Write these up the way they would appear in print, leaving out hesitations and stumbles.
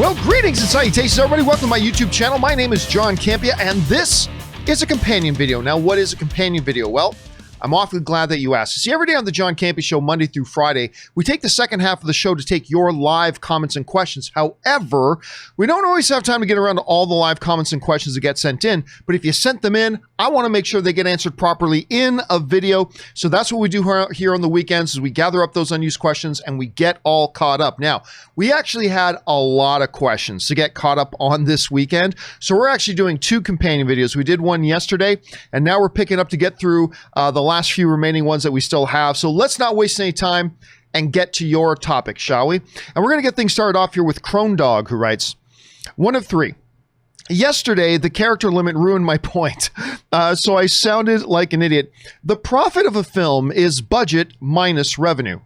Well, greetings and salutations, everybody. Welcome to my YouTube channel. My name is John Campea, and this is a companion video. Now, what is a companion video? Well, I'm awfully glad that you asked. See, every day on the John Campea Show, Monday through Friday, we take the second half of the show to take your live comments and questions. However, we don't always have time to get around to all the live comments and questions that get sent in, but if you sent them in, I want to make sure they get answered properly in a video. So that's what we do here on the weekends, is we gather up those unused questions and we get all caught up. Now, we actually had a lot of questions to get caught up on this weekend, so we're actually doing two companion videos. We did one yesterday, and now we're picking up to get through the last few remaining ones that we still have. So let's not waste any time and get to your topic, shall we? And we're going to get things started off here with Crone Dog, who writes, one of three. Yesterday, the character limit ruined my point, so I sounded like an idiot. The profit of a film is budget minus revenue.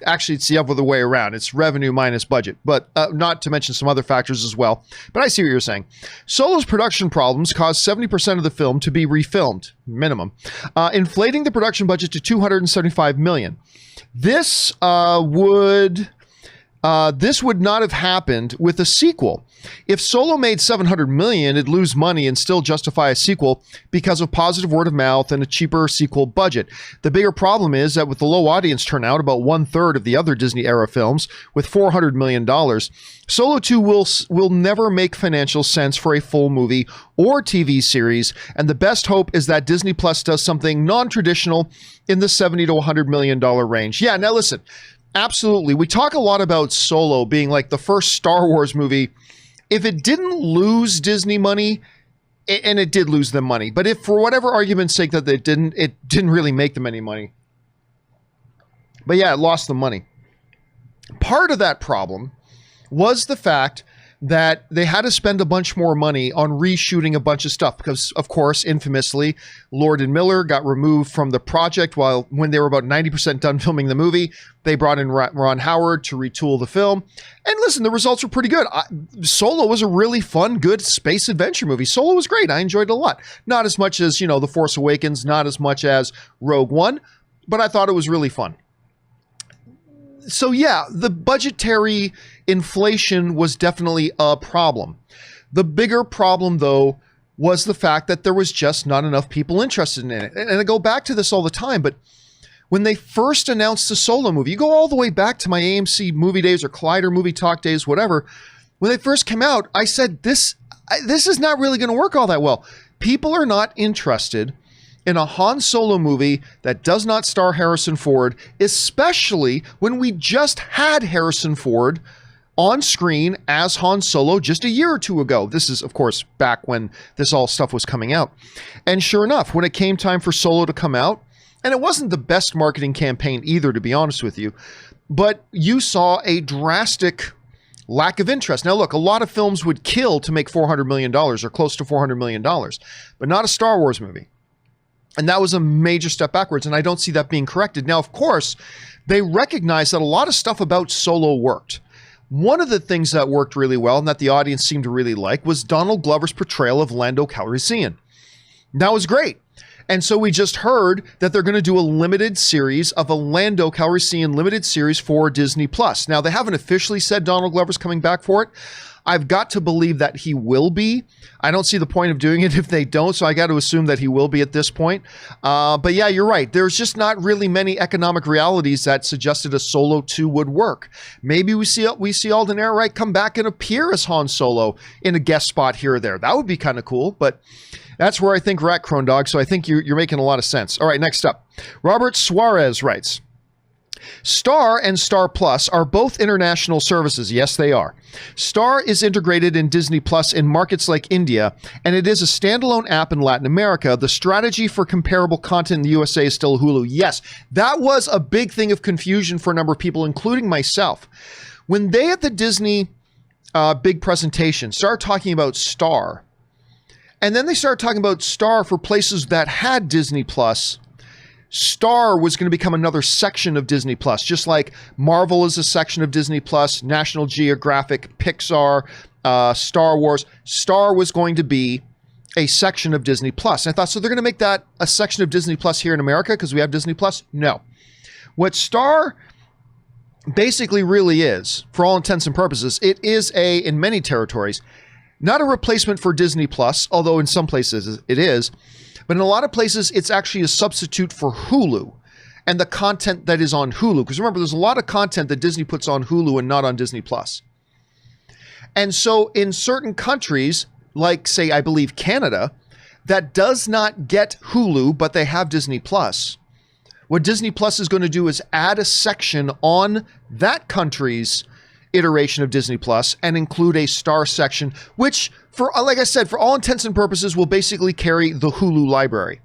Actually, it's the other way around. It's revenue minus budget, but not to mention some other factors as well. But I see what you're saying. Solo's production problems caused 70% of the film to be refilmed, minimum, inflating the production budget to $275 million. This would not have happened with a sequel. If Solo made $700 million, it'd lose money and still justify a sequel because of positive word of mouth and a cheaper sequel budget. The bigger problem is that with the low audience turnout, about 1/3 of the other Disney era films, with $400 million, Solo 2 will never make financial sense for a full movie or TV series, and the best hope is that Disney Plus does something non-traditional in the $70 to $100 million range. Yeah, now listen, absolutely. We talk a lot about Solo being like the first Star Wars movie. If it didn't lose Disney money, and it did lose them money, but if for whatever argument's sake that it didn't really make them any money. But yeah, it lost them money. Part of that problem was the fact that they had to spend a bunch more money on reshooting a bunch of stuff because, of course, infamously, Lord and Miller got removed from the project when they were about 90% done filming the movie. They brought in Ron Howard to retool the film. And listen, the results were pretty good. Solo was a really fun, good space adventure movie. Solo was great. I enjoyed it a lot. Not as much as, The Force Awakens, not as much as Rogue One, but I thought it was really fun. So yeah, the budgetary inflation was definitely a problem. The bigger problem, though, was the fact that there was just not enough people interested in it. And I go back to this all the time, but when they first announced the Solo movie, you go all the way back to my AMC movie days or Collider movie talk days, whatever. When they first came out, I said, this is not really going to work all that well. People are not interested in a Han Solo movie that does not star Harrison Ford, especially when we just had Harrison Ford on screen as Han Solo just a year or two ago. This is, of course, back when this all stuff was coming out. And sure enough, when it came time for Solo to come out, and it wasn't the best marketing campaign either, to be honest with you, but you saw a drastic lack of interest. Now, look, a lot of films would kill to make $400 million or close to $400 million, but not a Star Wars movie. And that was a major step backwards, and I don't see that being corrected. Now, of course, they recognize that a lot of stuff about Solo worked. One of the things that worked really well and that the audience seemed to really like was Donald Glover's portrayal of Lando Calrissian. That was great. And so we just heard that they're going to do a limited series of a Lando Calrissian limited series for Disney Plus. Now, they haven't officially said Donald Glover's coming back for it. I've got to believe that he will be. I don't see the point of doing it if they don't, so I got to assume that he will be at this point. But yeah, you're right. There's just not really many economic realities that suggested a Solo 2 would work. Maybe we see Alden Ehrenreich come back and appear as Han Solo in a guest spot here or there. That would be kind of cool, but that's where I think we're at, Crone Dog, so I think you're making a lot of sense. All right, next up. Robert Suarez writes, Star and Star Plus are both international services. Yes, they are. Star is integrated in Disney Plus in markets like India, and it is a standalone app in Latin America. The strategy for comparable content in the USA is still Hulu. Yes, that was a big thing of confusion for a number of people, including myself. When they at the Disney big presentation started talking about Star, and then they started talking about Star for places that had Disney Plus, Star was going to become another section of Disney Plus, just like Marvel is a section of Disney Plus, National Geographic, Pixar, Star Wars. Star was going to be a section of Disney Plus. And I thought, so they're going to make that a section of Disney Plus here in America because we have Disney Plus? No. What Star basically really is, for all intents and purposes, it is in many territories, not a replacement for Disney Plus, although in some places it is, but in a lot of places it's actually a substitute for Hulu and the content that is on Hulu. Because remember, there's a lot of content that Disney puts on Hulu and not on Disney Plus. And so in certain countries, like say, I believe Canada, that does not get Hulu, but they have Disney Plus. What Disney Plus is going to do is add a section on that country's iteration of Disney Plus and include a star section, which, for like I said, for all intents and purposes, will basically carry the Hulu library.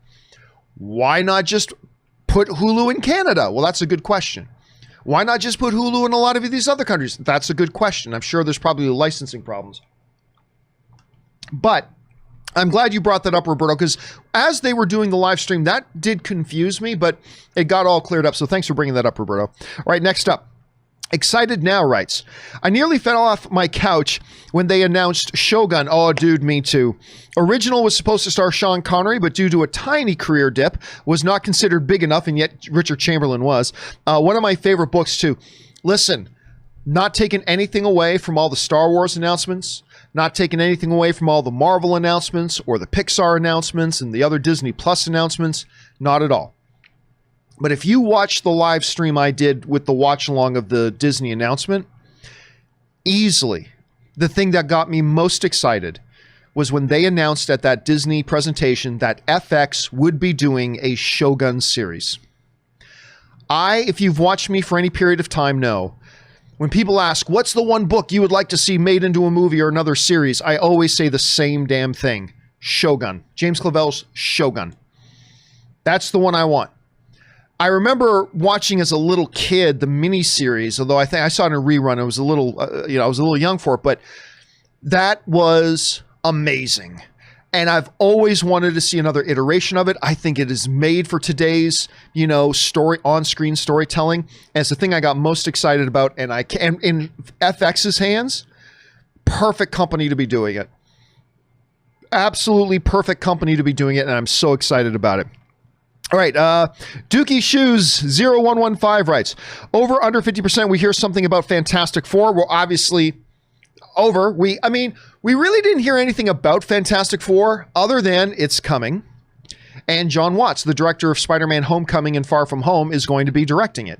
Why not just put Hulu in Canada? Well, that's a good question. Why not just put Hulu in a lot of these other countries? That's a good question. I'm sure there's probably licensing problems. But I'm glad you brought that up, Roberto, because as they were doing the live stream, that did confuse me, but it got all cleared up. So thanks for bringing that up, Roberto. All right, next up. Excited Now writes, I nearly fell off my couch when they announced Shogun. Oh, dude, me too. Original was supposed to star Sean Connery, but due to a tiny career dip, was not considered big enough, and yet Richard Chamberlain was. One of my favorite books, too. Listen, not taking anything away from all the Star Wars announcements, not taking anything away from all the Marvel announcements or the Pixar announcements and the other Disney Plus announcements, not at all. But if you watch the live stream I did with the watch along of the Disney announcement, easily the thing that got me most excited was when they announced at that Disney presentation that FX would be doing a Shogun series. If you've watched me for any period of time, know, when people ask, what's the one book you would like to see made into a movie or another series? I always say the same damn thing. Shogun. James Clavell's Shogun. That's the one I want. I remember watching as a little kid the miniseries, although I think I saw it in a rerun. I was a little, I was a little young for it, but that was amazing. And I've always wanted to see another iteration of it. I think it is made for today's, on-screen storytelling. And it's the thing I got most excited about. And in FX's hands, perfect company to be doing it. Absolutely perfect company to be doing it. And I'm so excited about it. All right, Dookie Shoes 0115 writes, over under 50%, we hear something about Fantastic Four. Well, obviously, over. We really didn't hear anything about Fantastic Four other than it's coming. And John Watts, the director of Spider-Man Homecoming and Far From Home, is going to be directing it.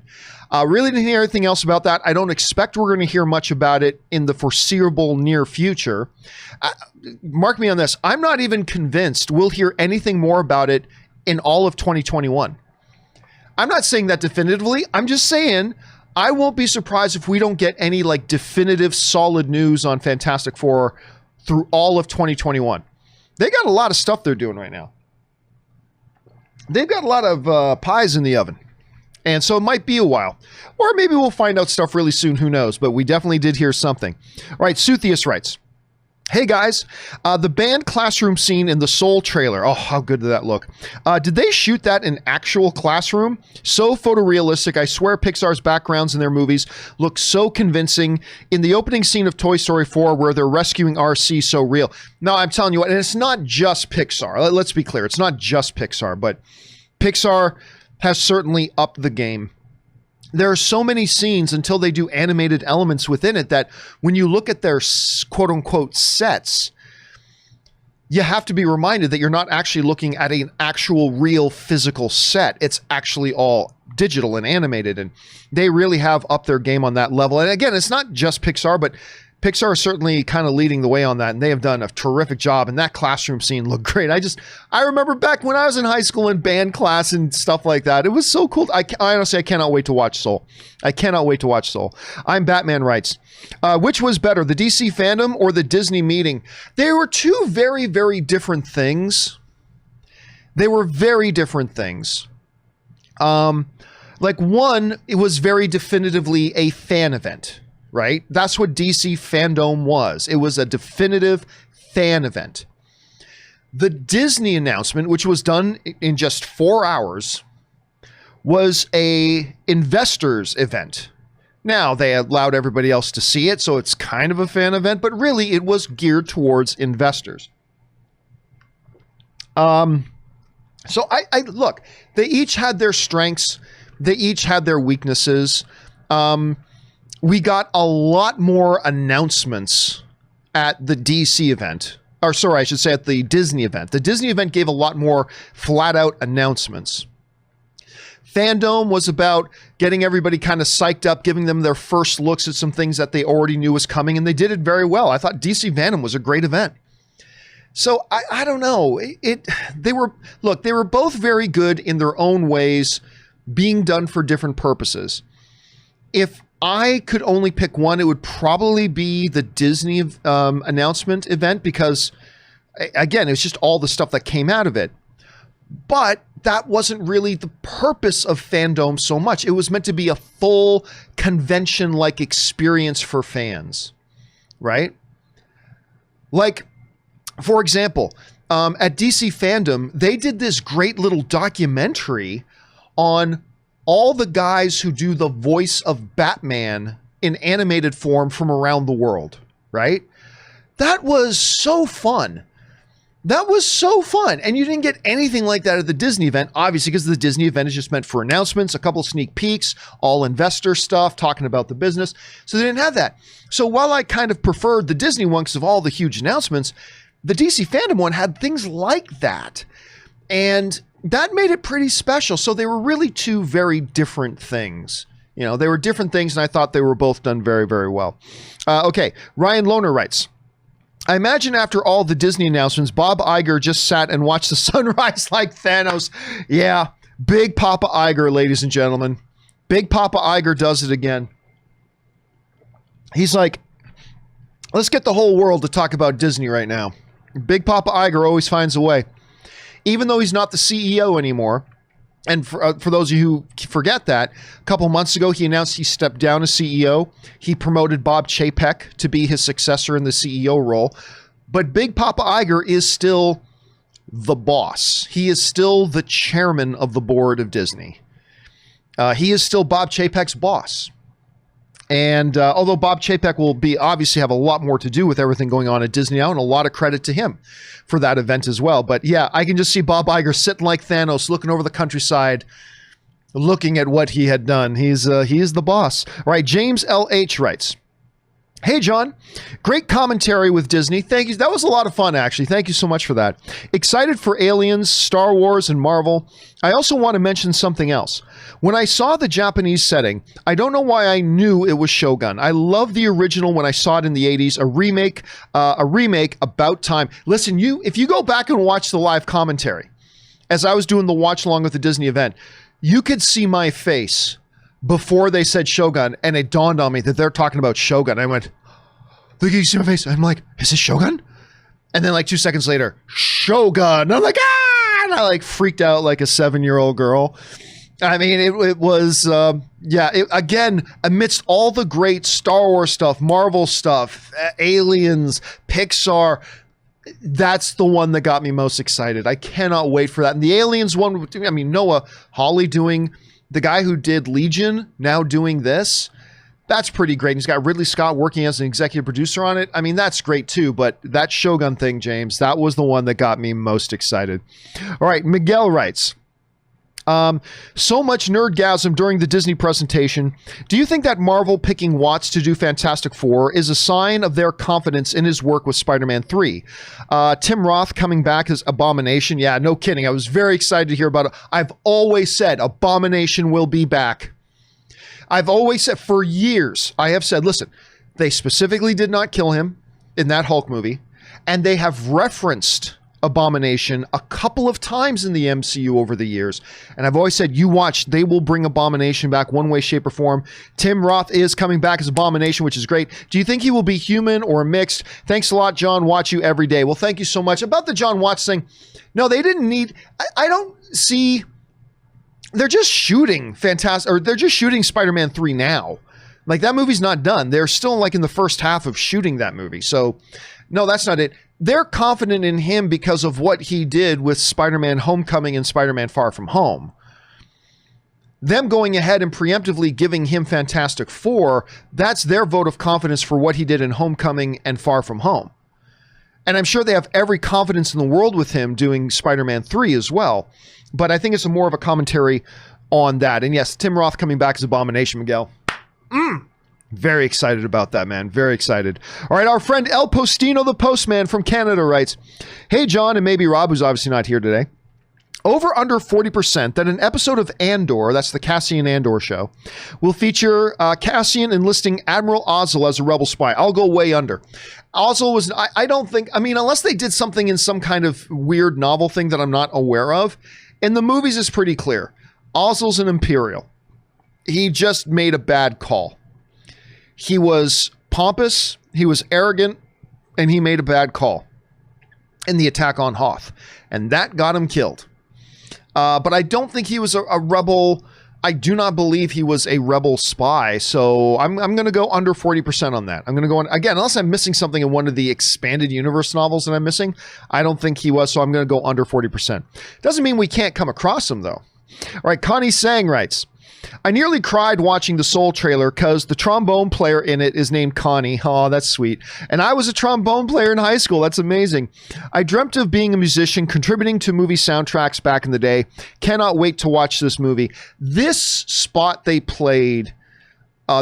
Really didn't hear anything else about that. I don't expect we're going to hear much about it in the foreseeable near future. Mark me on this. I'm not even convinced we'll hear anything more about it in all of 2021. I'm not saying that definitively. I'm just saying I won't be surprised if we don't get any definitive solid news on Fantastic Four through all of 2021. They got a lot of stuff they're doing right now. They've got a lot of pies in the oven. And so it might be a while. Or maybe we'll find out stuff really soon. Who knows? But we definitely did hear something. All right, Suthius writes, hey guys, the band classroom scene in the Soul trailer. Oh, how good did that look? Did they shoot that in actual classroom? So photorealistic. I swear Pixar's backgrounds in their movies look so convincing. In the opening scene of Toy Story 4 where they're rescuing RC, so real. No, I'm telling you what, and it's not just Pixar. Let's be clear. It's not just Pixar, but Pixar has certainly upped the game. There are so many scenes until they do animated elements within it that when you look at their quote unquote sets, you have to be reminded that you're not actually looking at an actual real physical set. It's actually all digital and animated, and they really have upped their game on that level. And again, it's not just Pixar, but Pixar is certainly kind of leading the way on that, and they have done a terrific job, and that classroom scene looked great. I remember back when I was in high school in band class and stuff like that. It was so cool. I honestly cannot wait to watch Soul. I cannot wait to watch Soul. I'm Batman writes, which was better, the DC fandom or the Disney meeting? They were two very, very different things. They were very different things. One, it was very definitively a fan event. Right? That's what DC Fandome was. It was a definitive fan event. The Disney announcement, which was done in just 4 hours, was a investors event. Now, they allowed everybody else to see it, so it's kind of a fan event, but really it was geared towards investors. So I look, they each had their strengths. They each had their weaknesses. we got a lot more announcements at the DC event. Or sorry, I should say at the Disney event. The Disney event gave a lot more flat-out announcements. Fandome was about getting everybody kind of psyched up, giving them their first looks at some things that they already knew was coming, and they did it very well. I thought DC Fandom was a great event. So I don't know. They were both very good in their own ways, being done for different purposes. If I could only pick one, it would probably be the Disney announcement event because, again, it was just all the stuff that came out of it. But that wasn't really the purpose of Fandome so much. It was meant to be a full convention-like experience for fans, right? Like, for example, at DC Fandom, they did this great little documentary on all the guys who do the voice of Batman in animated form from around the world, right? That was so fun. That was so fun. And you didn't get anything like that at the Disney event, obviously, because the Disney event is just meant for announcements, a couple of sneak peeks, all investor stuff, talking about the business. So they didn't have that. So while I kind of preferred the Disney one because of all the huge announcements, the DC Fandom one had things like that. And that made it pretty special. So they were really two very different things. You know, they were different things, and I thought they were both done very, very well. Okay, Ryan Lohner writes, I imagine after all the Disney announcements, Bob Iger just sat and watched the sunrise like Thanos. Yeah, Big Papa Iger, ladies and gentlemen. Big Papa Iger does it again. He's like, let's get the whole world to talk about Disney right now. Big Papa Iger always finds a way. Even though he's not the CEO anymore, and for those of you who forget that, a couple months ago, he announced he stepped down as CEO. He promoted Bob Chapek to be his successor in the CEO role. But Big Papa Iger is still the boss. He is still the chairman of the board of Disney. He is still Bob Chapek's boss. And although Bob Chapek will obviously have a lot more to do with everything going on at Disney now, and a lot of credit to him for that event as well. But yeah, I can just see Bob Iger sitting like Thanos, looking over the countryside, looking at what he had done. He is the boss. All right, James L.H. writes, hey, John, great commentary with Disney. Thank you. That was a lot of fun, actually. Thank you so much for that. Excited for Aliens, Star Wars, and Marvel. I also want to mention something else. When I saw the Japanese setting, I don't know why I knew it was Shogun. I love the original when I saw it in the 80s. A remake about time. Listen, if you go back and watch the live commentary, as I was doing the watch along with the Disney event, you could see my face before they said Shogun, and it dawned on me that they're talking about Shogun. I went, look, you see my face? I'm like, is this Shogun? And then like 2 seconds later, Shogun. And I'm like, ah! And I like freaked out like a 7-year-old girl. I mean, it was, again, amidst all the great Star Wars stuff, Marvel stuff, Aliens, Pixar, that's the one that got me most excited. I cannot wait for that. And the Aliens one, I mean, Noah Hawley doing, the guy who did Legion, now doing this, that's pretty great. And he's got Ridley Scott working as an executive producer on it. I mean, that's great too, but that Shogun thing, James, that was the one that got me most excited. All right, Miguel writes, so much nerdgasm during the Disney presentation. Do you think that Marvel picking Watts to do Fantastic Four is a sign of their confidence in his work with Spider-Man 3? Tim Roth coming back as Abomination. Yeah, no kidding. I was very excited to hear about it. I've always said Abomination will be back. I've always said for years, I have said, listen, they specifically did not kill him in that Hulk movie, and they have referenced Abomination a couple of times in the MCU over the years. And I've always said, you watch, they will bring Abomination back one way, shape, or form. Tim Roth is coming back as Abomination, which is great. Do you think he will be human or mixed? Thanks a lot, John. Watch you every day. Well, thank you so much. About the John Watts thing, no, they didn't need, I don't see, they're just shooting fantastic, or they're just shooting Spider-Man 3 now. Like, that movie's not done. They're still like in the first half of shooting that movie. So no, that's not it. They're confident in him because of what he did with Spider-Man Homecoming and Spider-Man Far From Home. Them going ahead and preemptively giving him Fantastic Four, that's their vote of confidence for what he did in Homecoming and Far From Home. And I'm sure they have every confidence in the world with him doing Spider-Man 3 as well. But I think it's more of a commentary on that. And yes, Tim Roth coming back as Abomination, Miguel. Very excited about that, man. Very excited. All right, our friend El Postino the Postman from Canada writes, "Hey, John, and maybe Rob, who's obviously not here today. Over under 40% that an episode of Andor, that's the Cassian Andor show, will feature Cassian enlisting Admiral Ozzel as a rebel spy." I'll go way under. Ozzel was, I don't think, I mean, unless they did something in some kind of weird novel thing that I'm not aware of, in the movies it's pretty clear. Ozzel's an Imperial. He just made a bad call. He was pompous, he was arrogant, and he made a bad call in the attack on Hoth. And that got him killed. But I don't think he was a rebel. I do not believe he was a rebel spy. So I'm going to go under 40% on that. I'm going to go on, again, unless I'm missing something in one of the expanded universe novels that I'm missing. I don't think he was, so I'm going to go under 40%. Doesn't mean we can't come across him, though. All right, Connie Sang writes, "I nearly cried watching the Soul trailer because the trombone player in it is named Connie." Oh, that's sweet. "And I was a trombone player in high school. That's amazing. I dreamt of being a musician, contributing to movie soundtracks back in the day. Cannot wait to watch this movie." This spot they played,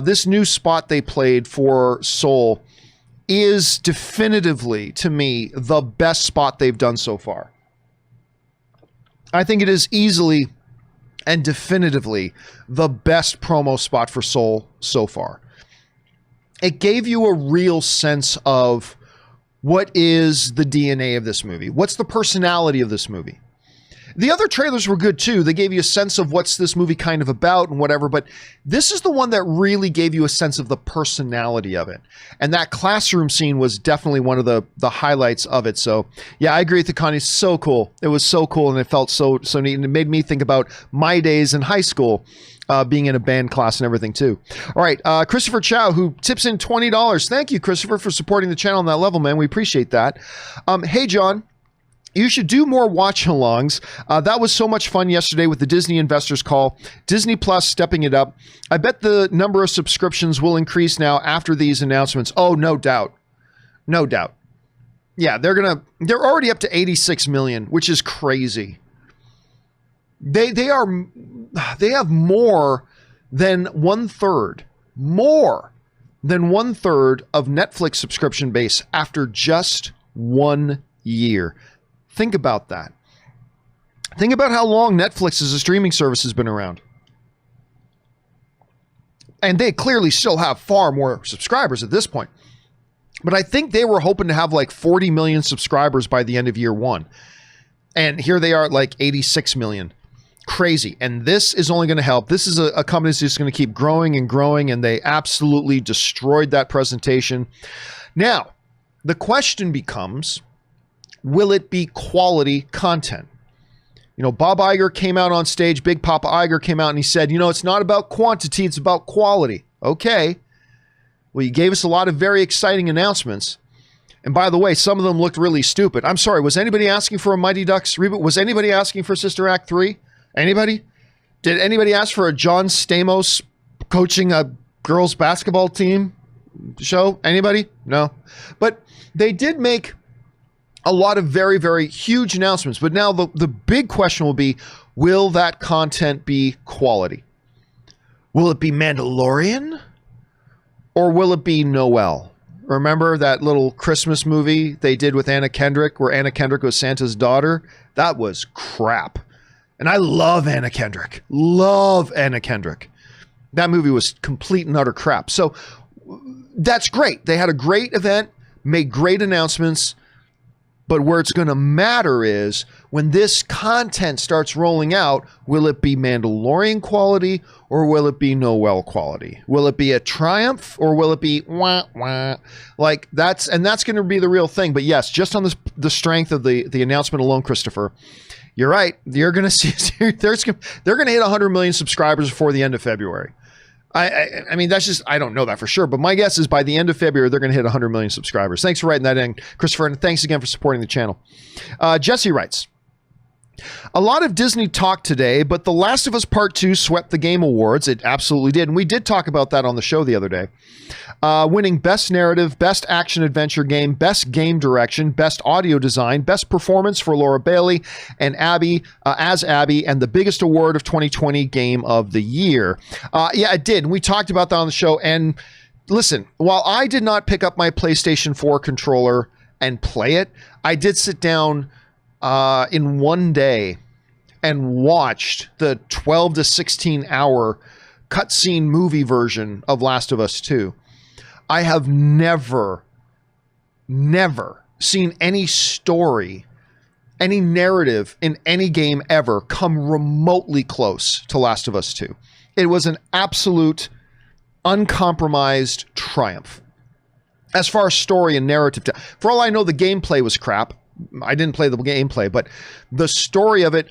this new spot they played for Soul is definitively, to me, the best spot they've done so far. I think it is easily and definitively the best promo spot for Soul so far. It gave you a real sense of what is the DNA of this movie. What's the personality of this movie? The other trailers were good too. They gave you a sense of what's this movie kind of about and whatever, but this is the one that really gave you a sense of the personality of it. And that classroom scene was definitely one of the highlights of it. So yeah, I agree with the Connie. So cool. It was so cool and it felt so neat. And it made me think about my days in high school, being in a band class and everything too. All right. Christopher Chow, who tips in $20. Thank you, Christopher, for supporting the channel on that level, man. We appreciate that. Hey, John. You should do more watch-alongs. That was so much fun yesterday with the Disney Investors Call. Disney Plus stepping it up. I bet the number of subscriptions will increase now after these announcements. Oh, no doubt. No doubt. Yeah, they're already up to 86 million, which is crazy. They have more than more than one third of Netflix subscription base after just 1 year. Think about that. Think about how long Netflix as a streaming service has been around. And they clearly still have far more subscribers at this point. But I think they were hoping to have like 40 million subscribers by the end of year one. And here they are at like 86 million. Crazy. And this is only going to help. This is a company that's just going to keep growing and growing. And they absolutely destroyed that presentation. Now, the question becomes, will it be quality content? You know, Bob Iger came out on stage, Big Papa Iger came out and he said, you know, it's not about quantity, it's about quality. Okay. Well, you gave us a lot of very exciting announcements. And by the way, some of them looked really stupid. I'm sorry, was anybody asking for a Mighty Ducks reboot? Was anybody asking for Sister Act 3? Anybody? Did anybody ask for a John Stamos coaching a girls basketball team show? Anybody? No. But they did make a lot of very, very huge announcements. But now the big question will be, will that content be quality? Will it be Mandalorian? Or will it be Noel? Remember that little Christmas movie they did with Anna Kendrick, where Anna Kendrick was Santa's daughter? That was crap. And I love Anna Kendrick. Love Anna Kendrick. That movie was complete and utter crap. So that's great. They had a great event, made great announcements. But where it's going to matter is when this content starts rolling out, will it be Mandalorian quality or will it be Noel quality? Will it be a triumph or will it be wah, wah? Like that's going to be the real thing. But yes, just on the strength of the announcement alone, Christopher, you're right. You're going to see, they're going to hit 100 million subscribers before the end of February. I mean, that's just, I don't know that for sure, but my guess is by the end of February, they're going to hit 100 million subscribers. Thanks for writing that in, Christopher, and thanks again for supporting the channel. Jesse writes, a lot of Disney talk today, but The Last of Us Part 2 swept the Game Awards. It absolutely did, and we did talk about that on the show the other day. Winning Best Narrative, Best Action Adventure Game, Best Game Direction, Best Audio Design, Best Performance for Laura Bailey and Abby, as Abby, and the biggest award of 2020, Game of the Year. Yeah, it did, and we talked about that on the show, and listen, while I did not pick up my PlayStation 4 controller and play it, I did sit down in one day and watched the 12 to 16 hour cutscene movie version of Last of Us 2. I have never seen any story, any narrative in any game ever come remotely close to Last of Us 2. It was an absolute uncompromised triumph. As far as story and narrative, for all I know, the gameplay was crap. I didn't play the gameplay, but the story of it,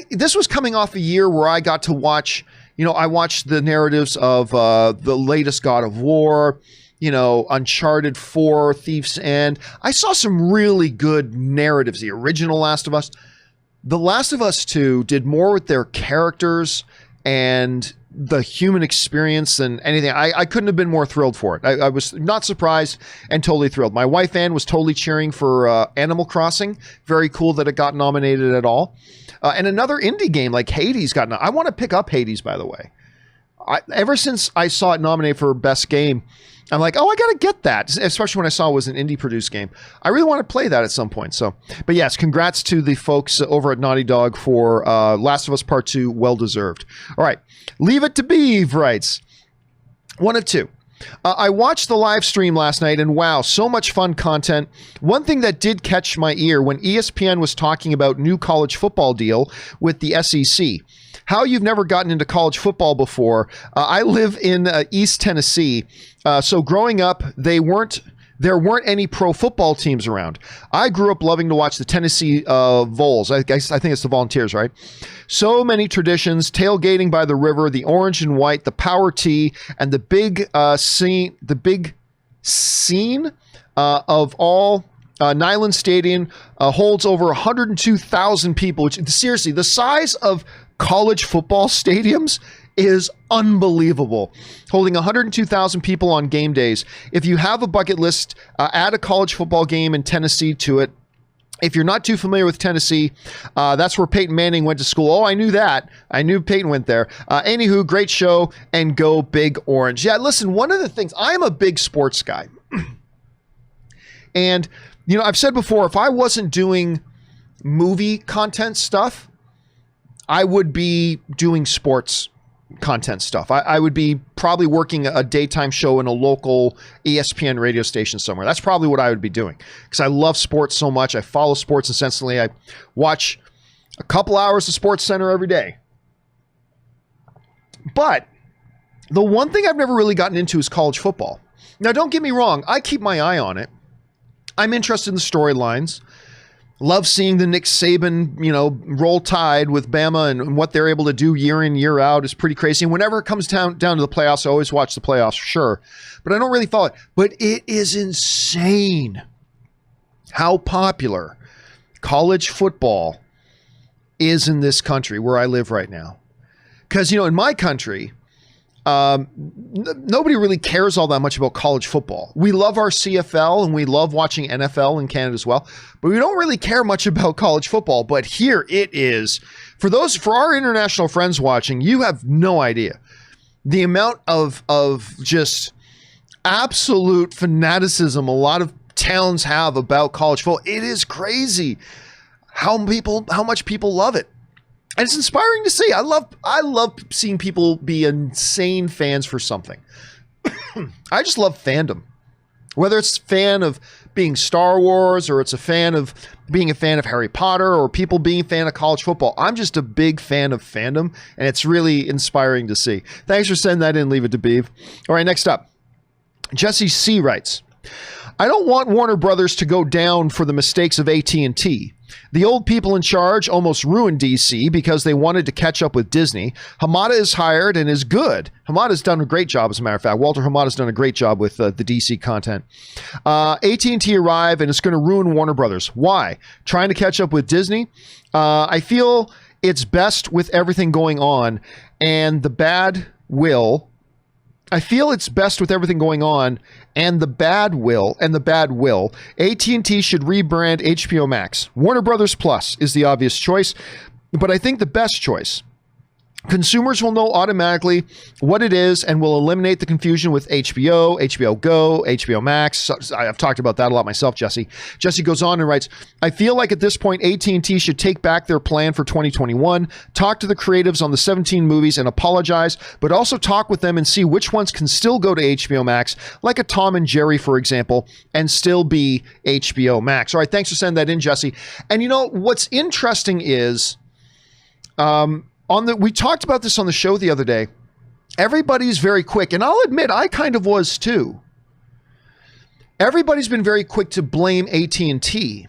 this was coming off a year where I got to watch, I watched the narratives of the latest God of War, Uncharted 4, Thief's End. I saw some really good narratives. The original Last of Us. The Last of Us 2 did more with their characters and the human experience than anything. I couldn't have been more thrilled for it. I was not surprised and totally thrilled. My wife Ann was totally cheering for Animal Crossing. Very cool that it got nominated at all. And another indie game like Hades got I want to pick up Hades, by the way. Ever since I saw it nominated for Best Game, I'm like, oh, I got to get that, especially when I saw it was an indie-produced game. I really want to play that at some point. But yes, congrats to the folks over at Naughty Dog for Last of Us Part 2, well-deserved. All right, Leave It to Beeve writes, one of two. I watched the live stream last night, and wow, so much fun content. One thing that did catch my ear when ESPN was talking about new college football deal with the SEC. How you've never gotten into college football before. I live in East Tennessee, so growing up, there weren't any pro football teams around. I grew up loving to watch the Tennessee Vols. I think it's the Volunteers, right? So many traditions, tailgating by the river, the orange and white, the power tee, and the big scene of all. Neyland Stadium holds over 102,000 people, which seriously, the size of college football stadiums is unbelievable. Holding 102,000 people on game days. If you have a bucket list, add a college football game in Tennessee to it. If you're not too familiar with Tennessee, that's where Peyton Manning went to school. Oh, I knew that. I knew Peyton went there. Anywho, great show, and go Big Orange. Yeah, listen, one of the things, I'm a big sports guy. And, I've said before, if I wasn't doing movie content stuff, I would be doing sports content stuff. I would be probably working a daytime show in a local ESPN radio station somewhere. That's probably what I would be doing because I love sports so much. I follow sports incessantly. I watch a couple hours of Sports Center every day. But the one thing I've never really gotten into is college football. Now, don't get me wrong. I keep my eye on it. I'm interested in the storylines. Love seeing the Nick Saban, roll tide with Bama and what they're able to do year in, year out is pretty crazy. And whenever it comes down to the playoffs, I always watch the playoffs for sure. But I don't really follow it. But it is insane how popular college football is in this country where I live right now. Because, in my country, nobody really cares all that much about college football. We love our CFL and we love watching NFL in Canada as well, but we don't really care much about college football. But here it is. For our international friends watching, you have no idea the amount of just absolute fanaticism a lot of towns have about college football. It is crazy how much people love it. And it's inspiring to see. I love seeing people be insane fans for something. I just love fandom. Whether it's a fan of being Star Wars or it's a fan of being a fan of Harry Potter or people being a fan of college football. I'm just a big fan of fandom, and it's really inspiring to see. Thanks for sending that in. Leave it to Beeve. All right, next up. Jesse C. writes, I don't want Warner Brothers to go down for the mistakes of AT&T. The old people in charge almost ruined DC because they wanted to catch up with Disney. Hamada is hired and is good. Hamada's done a great job, as a matter of fact. Walter Hamada's done a great job with the DC content. AT&T arrive and it's going to ruin Warner Brothers. Why? Trying to catch up with Disney? I feel it's best with everything going on and the bad will. I feel it's best with everything going on and the bad will. AT&T should rebrand HBO Max. Warner Brothers Plus is the obvious choice, but I think the best choice Consumers will know automatically what it is and will eliminate the confusion with HBO, HBO Go, HBO Max. So, I've talked about that a lot myself, Jesse. Jesse goes on and writes, I feel like at this point, AT&T should take back their plan for 2021, talk to the creatives on the 17 movies and apologize, but also talk with them and see which ones can still go to HBO Max, like a Tom and Jerry, for example, and still be HBO Max. All right, thanks for sending that in, Jesse. And you know, what's interesting is, we talked about this on the show the other day. Everybody's very quick, and I'll admit I kind of was too. Everybody's been very quick to blame AT&T.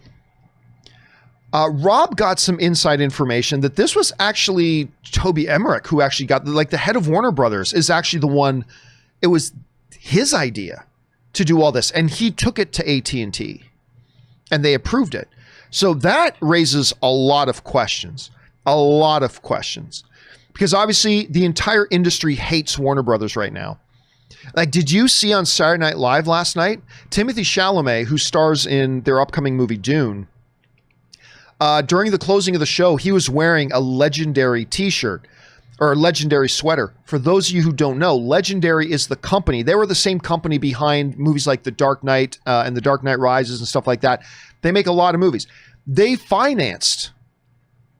Rob got some inside information that this was actually Toby Emmerich who actually got, like, the head of Warner Brothers is actually the one. It was his idea to do all this, and he took it to AT&T, and they approved it. So that raises a lot of questions. Because obviously the entire industry hates Warner Brothers right now. Like, did you see on Saturday Night Live last night, Timothée Chalamet, who stars in their upcoming movie Dune, during the closing of the show, he was wearing a Legendary t-shirt or a Legendary sweater. For those of you who don't know, Legendary is the company. They were the same company behind movies like The Dark Knight and The Dark Knight Rises and stuff like that. They make a lot of movies.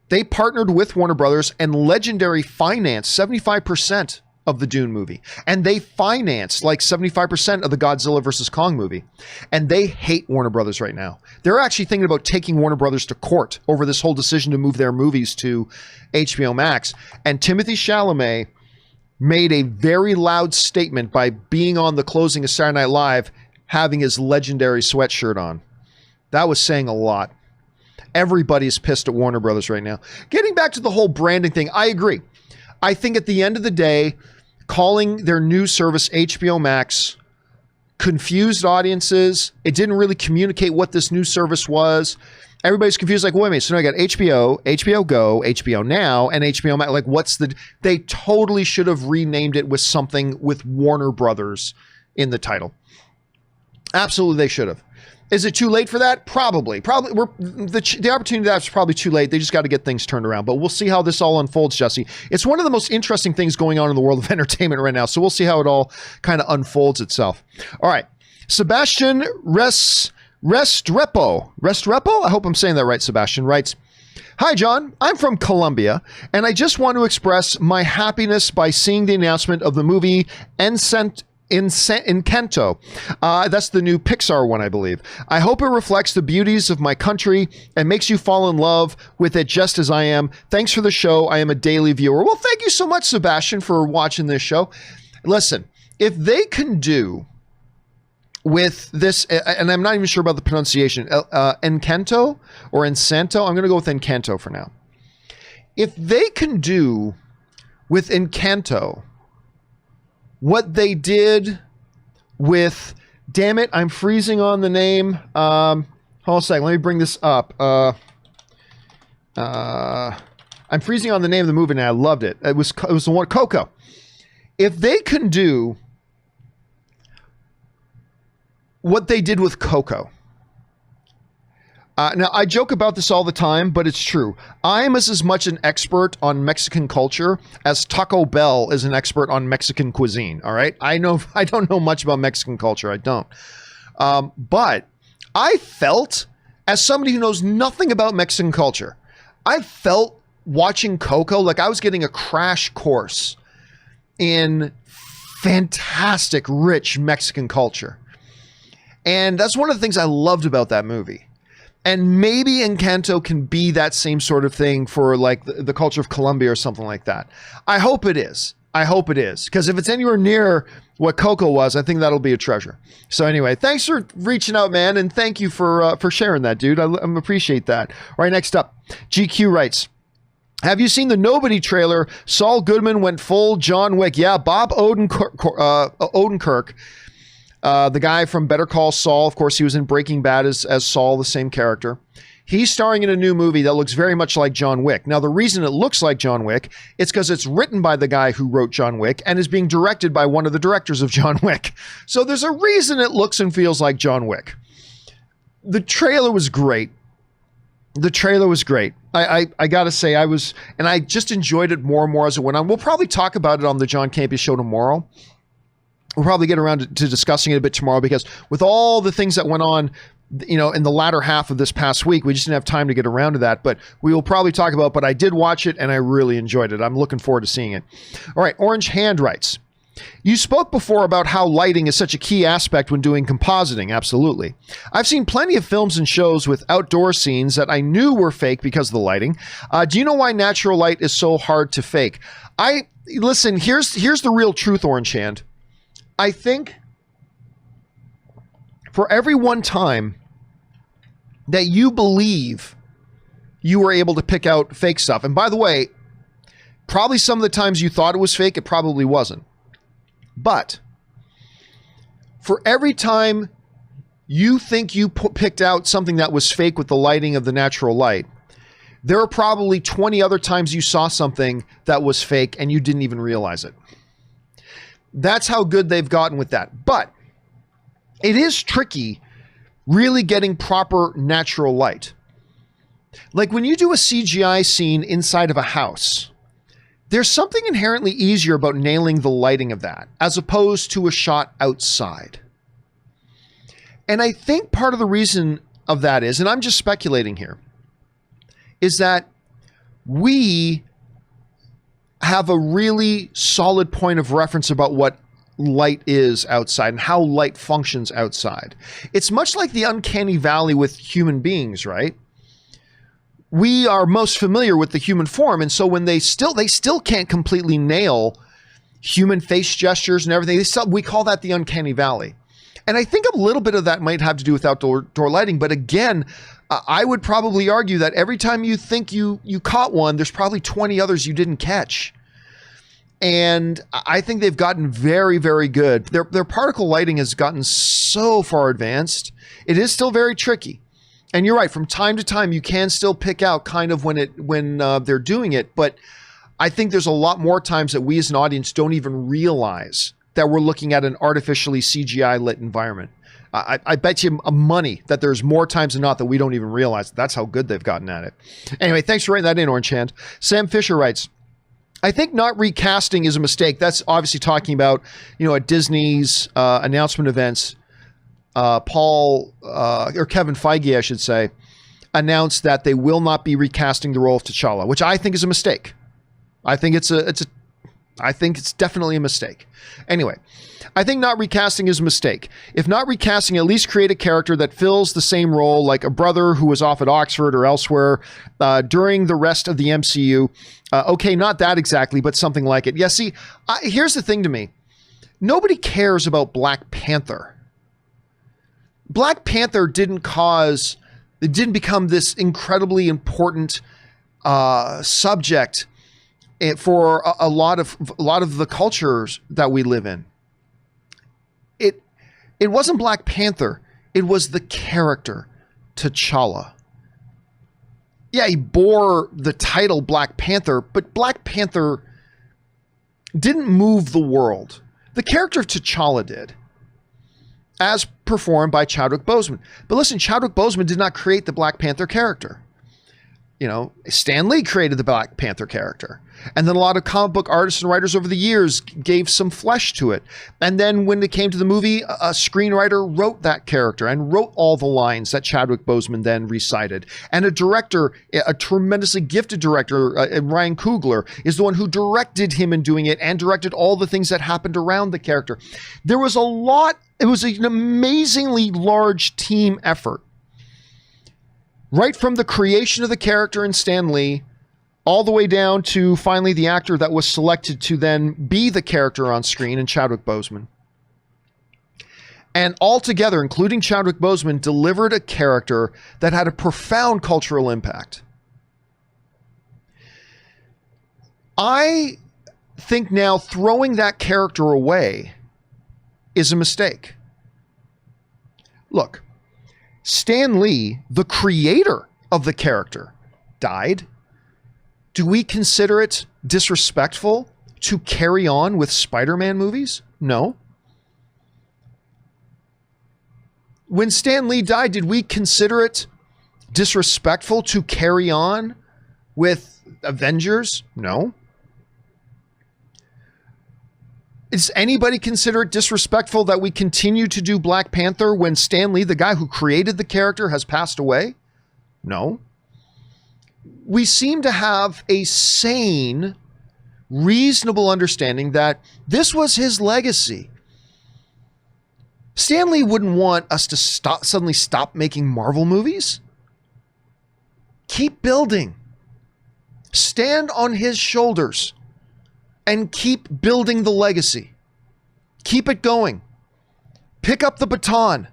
They partnered with Warner Brothers, and Legendary financed 75% of the Dune movie. And they financed like 75% of the Godzilla vs. Kong movie. And they hate Warner Brothers right now. They're actually thinking about taking Warner Brothers to court over this whole decision to move their movies to HBO Max. And Timothée Chalamet made a very loud statement by being on the closing of Saturday Night Live, having his Legendary sweatshirt on. That was saying a lot. Everybody's pissed at Warner Brothers right now. Getting back to the whole branding thing, I agree. I think at the end of the day, calling their new service HBO Max confused audiences. It didn't really communicate what this new service was. Everybody's confused, like, wait a minute, so now I got HBO, HBO Go, HBO Now, and HBO Max. Like, they totally should have renamed it with something with Warner Brothers in the title. Absolutely, they should have. Is it too late for that? Probably. The opportunity to that's probably too late. They just got to get things turned around. But we'll see how this all unfolds, Jesse. It's one of the most interesting things going on in the world of entertainment right now. So we'll see how it all kind of unfolds itself. All right. Sebastian Restrepo. I hope I'm saying that right, Sebastian, writes, Hi, John. I'm from Colombia, and I just want to express my happiness by seeing the announcement of the movie Encanto. That's the new Pixar one, I believe. I hope it reflects the beauties of my country and makes you fall in love with it just as I am. Thanks for the show. I am a daily viewer. Well, thank you so much, Sebastian, for watching this show. Listen, if they can do with this, and I'm not even sure about the pronunciation, Encanto or Ensanto, I'm going to go with Encanto for now. If they can do with Encanto what they did with, damn it, I'm freezing on the name. Hold on a second, let me bring this up. I'm freezing on the name of the movie, and I loved it. It was the one, Coco. If they can do what they did with Coco. Now, I joke about this all the time, but it's true. I'm as much an expert on Mexican culture as Taco Bell is an expert on Mexican cuisine, all right? I don't know much about Mexican culture. I don't. But I felt, as somebody who knows nothing about Mexican culture, I felt watching Coco like I was getting a crash course in fantastic, rich Mexican culture. And that's one of the things I loved about that movie. And maybe Encanto can be that same sort of thing for like the culture of Colombia or something like that. I hope it is. Because if it's anywhere near what Coco was, I think that'll be a treasure. So anyway, thanks for reaching out, man. And thank you for sharing that, dude. I appreciate that. All right, next up, GQ writes, have you seen the Nobody trailer? Saul Goodman went full John Wick. Yeah, Bob Odenkirk. The guy from Better Call Saul, of course, he was in Breaking Bad as Saul, the same character. He's starring in a new movie that looks very much like John Wick. Now, the reason it looks like John Wick is because it's written by the guy who wrote John Wick and is being directed by one of the directors of John Wick. So there's a reason it looks and feels like John Wick. The trailer was great. I got to say, I just enjoyed it more and more as it went on. We'll probably talk about it on the John Campea Show tomorrow. We'll probably get around to discussing it a bit tomorrow, because with all the things that went on, in the latter half of this past week, we just didn't have time to get around to that, but we will probably talk about it. But I did watch it and I really enjoyed it. I'm looking forward to seeing it. All right. Orange Hand writes, you spoke before about how lighting is such a key aspect when doing compositing. Absolutely. I've seen plenty of films and shows with outdoor scenes that I knew were fake because of the lighting. Do you know why natural light is so hard to fake? Listen, here's the real truth, Orange Hand. I think for every one time that you believe you were able to pick out fake stuff, and by the way, probably some of the times you thought it was fake, it probably wasn't. But for every time you think you picked out something that was fake with the lighting of the natural light, there are probably 20 other times you saw something that was fake and you didn't even realize it. That's how good they've gotten with that. But it is tricky really getting proper natural light. Like when you do a CGI scene inside of a house, there's something inherently easier about nailing the lighting of that as opposed to a shot outside. And I think part of the reason of that is, and I'm just speculating here, is that we have a really solid point of reference about what light is outside and how light functions outside. It's much like the uncanny valley with human beings, right? We are most familiar with the human form, and so when they still can't completely nail human face gestures and everything, we call that the uncanny valley. And I think a little bit of that might have to do with outdoor lighting, but again, I would probably argue that every time you think you caught one, there's probably 20 others you didn't catch. And I think they've gotten very, very good. Their particle lighting has gotten so far advanced. It is still very tricky. And you're right, from time to time, you can still pick out kind of when they're doing it. But I think there's a lot more times that we as an audience don't even realize that we're looking at an artificially CGI lit environment. I bet you money that there's more times than not that we don't even realize. That's how good they've gotten at it. Anyway, thanks for writing that in, Orange Hand. Sam Fisher writes, I think not recasting is a mistake. That's obviously talking about, at Disney's announcement events, Kevin Feige, I should say, announced that they will not be recasting the role of T'Challa, which I think is a mistake. I think it's definitely a mistake. Anyway, I think not recasting is a mistake. If not recasting, at least create a character that fills the same role, like a brother who was off at Oxford or elsewhere during the rest of the MCU. Okay, not that exactly, but something like it. Yeah, see, here's the thing to me. Nobody cares about Black Panther. Black Panther didn't become this incredibly important subject for a lot of the cultures that we live in. It wasn't Black Panther. It was the character T'Challa. Yeah, he bore the title Black Panther, but Black Panther didn't move the world. The character of T'Challa did, as performed by Chadwick Boseman. But listen, Chadwick Boseman did not create the Black Panther character. Stan Lee created the Black Panther character. And then a lot of comic book artists and writers over the years gave some flesh to it. And then when it came to the movie, a screenwriter wrote that character and wrote all the lines that Chadwick Boseman then recited. And a director, a tremendously gifted director, Ryan Coogler, is the one who directed him in doing it and directed all the things that happened around the character. There was it was an amazingly large team effort. Right from the creation of the character in Stan Lee, all the way down to finally the actor that was selected to then be the character on screen in Chadwick Boseman. And all together, including Chadwick Boseman, delivered a character that had a profound cultural impact. I think now throwing that character away is a mistake. Look, Stan Lee, the creator of the character, died. Do we consider it disrespectful to carry on with Spider-Man movies? No. When Stan Lee died, did we consider it disrespectful to carry on with Avengers? No. Does anybody consider it disrespectful that we continue to do Black Panther when Stan Lee, the guy who created the character, has passed away? No. We seem to have a sane, reasonable understanding that this was his legacy. Stan Lee wouldn't want us to suddenly stop making Marvel movies. Keep building. Stand on his shoulders and keep building the legacy. Keep it going. Pick up the baton.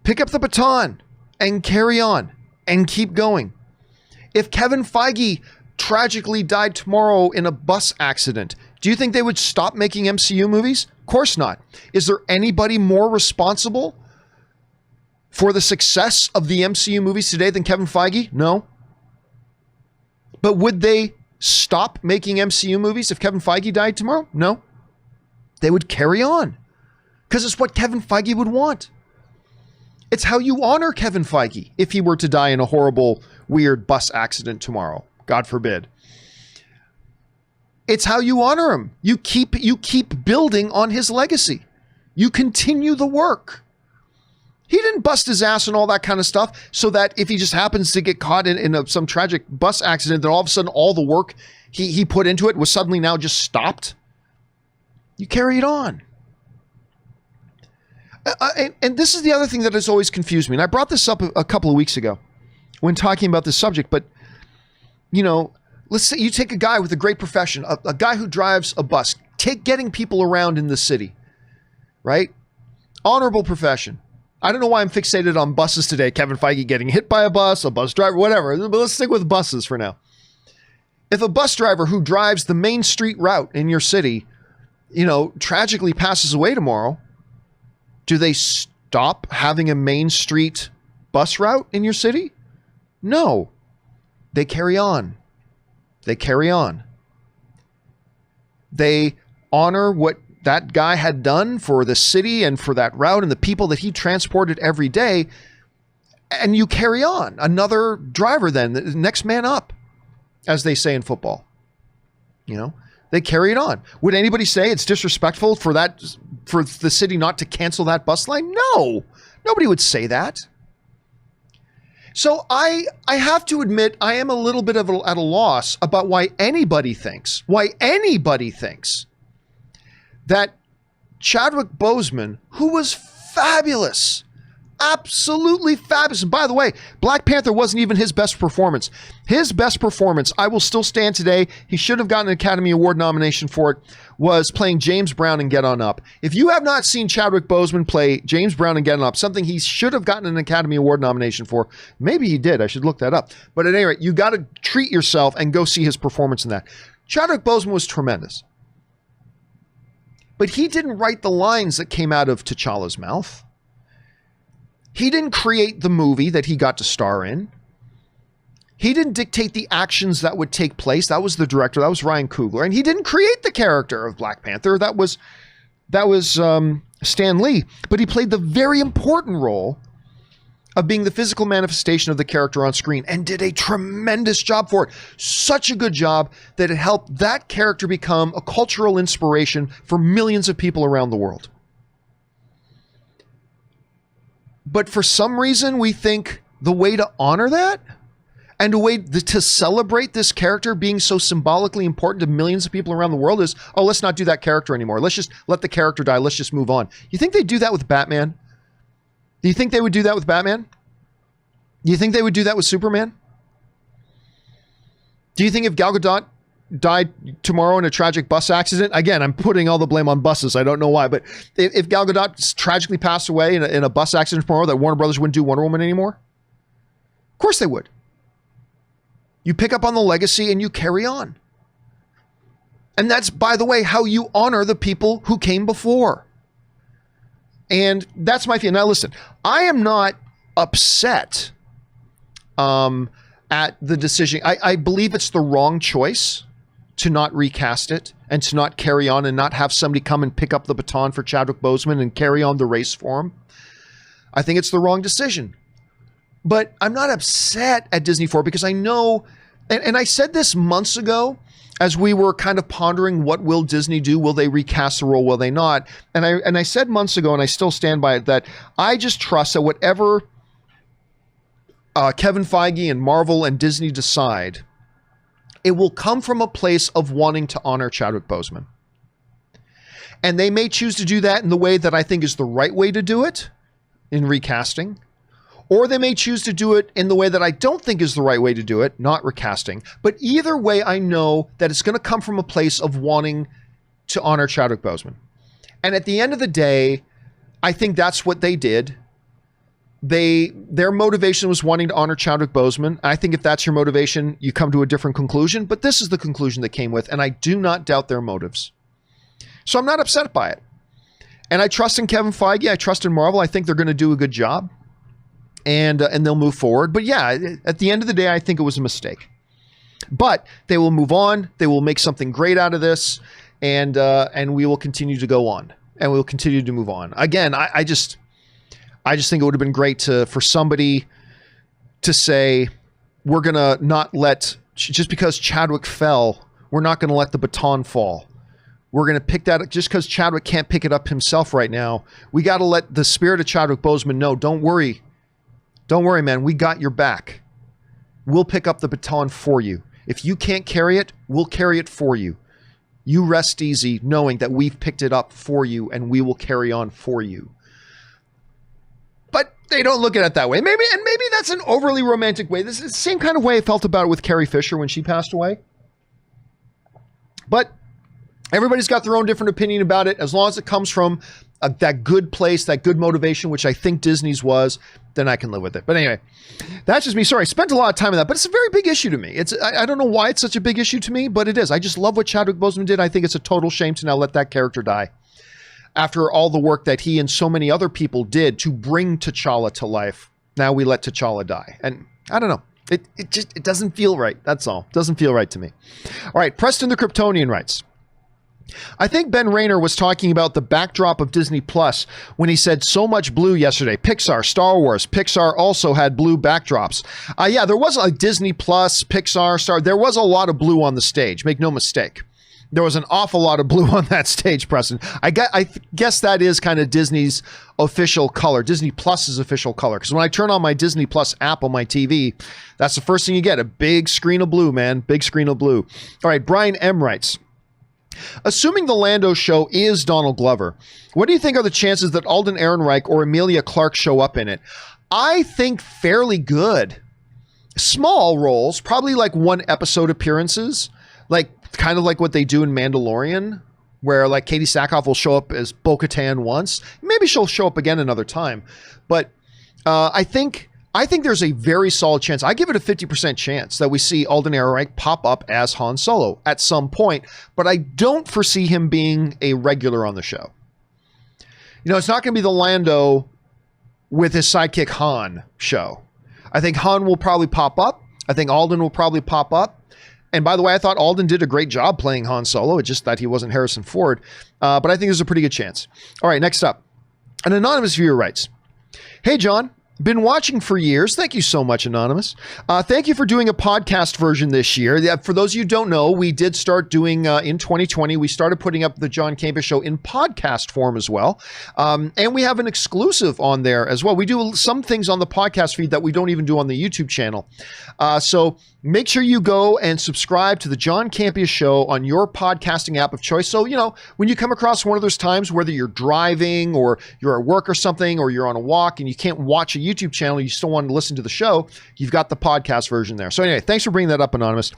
Pick up the baton and carry on and keep going. If Kevin Feige tragically died tomorrow in a bus accident, do you think they would stop making MCU movies? Of course not. Is there anybody more responsible for the success of the MCU movies today than Kevin Feige? No. But would they stop making MCU movies if Kevin Feige died tomorrow? No. They would carry on because it's what Kevin Feige would want. It's how you honor Kevin Feige if he were to die in a horrible, weird bus accident tomorrow. God forbid. It's how you honor him. You keep building on his legacy. You continue the work. He didn't bust his ass and all that kind of stuff so that if he just happens to get caught in some tragic bus accident, then all of a sudden all the work he put into it was suddenly now just stopped. You carry it on. And this is the other thing that has always confused me. And I brought this up a couple of weeks ago when talking about this subject. But, you know, let's say you take a guy with a great profession, a guy who drives a bus, getting people around in the city, right? Honorable profession. I don't know why I'm fixated on buses today. Kevin Feige getting hit by a bus driver, whatever. But let's stick with buses for now. If a bus driver who drives the main street route in your city, you know, tragically passes away tomorrow, do they stop having a main street bus route in your city? No. They carry on. They carry on. They honor what that guy had done for the city and for that route and the people that he transported every day, and you carry on. Another driver then, the next man up, as they say in football. You know, they carry it on. Would anybody say it's disrespectful for the city not to cancel that bus line? No, nobody would say that. So I have to admit, I am a little bit at a loss about why anybody thinks that Chadwick Boseman, who was fabulous, absolutely fabulous. And by the way, Black Panther wasn't even his best performance. His best performance, I will still stand today, he should have gotten an Academy Award nomination for it, was playing James Brown in Get On Up. If you have not seen Chadwick Boseman play James Brown in Get On Up, something he should have gotten an Academy Award nomination for, maybe he did, I should look that up. But at any rate, you got to treat yourself and go see his performance in that. Chadwick Boseman was tremendous. But he didn't write the lines that came out of T'Challa's mouth. He didn't create the movie that he got to star in. He didn't dictate the actions that would take place. That was the director. That was Ryan Coogler. And he didn't create the character of Black Panther. That was Stan Lee. But he played the very important role of being the physical manifestation of the character on screen and did a tremendous job for it. Such a good job that it helped that character become a cultural inspiration for millions of people around the world. But for some reason, we think the way to honor that and a way to celebrate this character being so symbolically important to millions of people around the world is, oh, let's not do that character anymore. Let's just let the character die. Let's just move on. You think they'd do that with Batman? Do you think they would do that with Batman? Do you think they would do that with Superman? Do you think if Gal Gadot died tomorrow in a tragic bus accident, again, I'm putting all the blame on buses, I don't know why, but if Gal Gadot tragically passed away in a bus accident tomorrow, that Warner Brothers wouldn't do Wonder Woman anymore? Of course they would. You pick up on the legacy and you carry on. And that's, by the way, how you honor the people who came before. And that's my feeling. Now listen, I am not upset at the decision. I believe it's the wrong choice to not recast it and to not carry on and not have somebody come and pick up the baton for Chadwick Boseman and carry on the race for him. I think it's the wrong decision. But I'm not upset at Disney for it because I know and I said this months ago as we were kind of pondering, what will Disney do? Will they recast the role? Will they not? And I said months ago, and I still stand by it, that I just trust that whatever Kevin Feige and Marvel and Disney decide, it will come from a place of wanting to honor Chadwick Boseman. And they may choose to do that in the way that I think is the right way to do it, in recasting. Or they may choose to do it in the way that I don't think is the right way to do it, not recasting. But either way, I know that it's going to come from a place of wanting to honor Chadwick Boseman. And at the end of the day, I think that's what they did. Their motivation was wanting to honor Chadwick Boseman. I think if that's your motivation, you come to a different conclusion. But this is the conclusion they came with, and I do not doubt their motives. So I'm not upset by it. And I trust in Kevin Feige. I trust in Marvel. I think they're going to do a good job. And they'll move forward. But yeah, at the end of the day, I think it was a mistake. But they will move on. They will make something great out of this. And we will continue to go on. And we'll continue to move on. Again, I just think it would have been great for somebody to say, we're going to not let, just because Chadwick fell, we're not going to let the baton fall. We're going to pick that, just because Chadwick can't pick it up himself right now. We got to let the spirit of Chadwick Boseman know, don't worry. Don't worry, man. We got your back. We'll pick up the baton for you. If you can't carry it, we'll carry it for you. You rest easy knowing that we've picked it up for you and we will carry on for you. But they don't look at it that way. Maybe that's an overly romantic way. This is the same kind of way I felt about it with Carrie Fisher when she passed away. But everybody's got their own different opinion about it. As long as it comes from that good place, that good motivation, which I think Disney's was, then I can live with it. But anyway, that's just me. Sorry, I spent a lot of time on that, but it's a very big issue to me. I don't know why it's such a big issue to me, but it is. I just love what Chadwick Boseman did. I think it's a total shame to now let that character die. After all the work that he and so many other people did to bring T'Challa to life, now we let T'Challa die. And I don't know. It doesn't feel right. That's all. It doesn't feel right to me. All right, Preston the Kryptonian writes, I think Ben Rayner was talking about the backdrop of Disney Plus when he said so much blue yesterday. Pixar, Star Wars. Pixar also had blue backdrops. Yeah, there was a Disney Plus, Pixar, Star. There was a lot of blue on the stage. Make no mistake. There was an awful lot of blue on that stage, Preston. I guess that is kind of Disney's official color, Disney Plus's official color. Because when I turn on my Disney Plus app on my TV, that's the first thing you get. A big screen of blue, man. Big screen of blue. All right, Brian M. writes, assuming the Lando show is Donald Glover, what do you think are the chances that Alden Ehrenreich or Emilia Clarke show up in it? I think fairly good. Small roles, probably like one episode appearances, like kind of like what they do in Mandalorian, where like Katie Sackhoff will show up as Bo-Katan once. Maybe she'll show up again another time. But I think there's a very solid chance. I give it a 50% chance that we see Alden Ehrenreich pop up as Han Solo at some point, but I don't foresee him being a regular on the show. You know, it's not going to be the Lando with his sidekick Han show. I think Han will probably pop up. I think Alden will probably pop up. And by the way, I thought Alden did a great job playing Han Solo. It's just that he wasn't Harrison Ford. But I think there's a pretty good chance. All right, next up. An anonymous viewer writes, hey, John. Been watching for years. Thank you so much, Anonymous. Thank you for doing a podcast version this year. For those of you who don't know, we did start doing, in 2020, we started putting up the John Campea Show in podcast form as well. And we have an exclusive on there as well. We do some things on the podcast feed that we don't even do on the YouTube channel. So make sure you go and subscribe to the John Campea Show on your podcasting app of choice. So, you know, when you come across one of those times, whether you're driving or you're at work or something, or you're on a walk and you can't watch a YouTube channel, you still want to listen to the show, you've got the podcast version there. So anyway, thanks for bringing that up, Anonymous.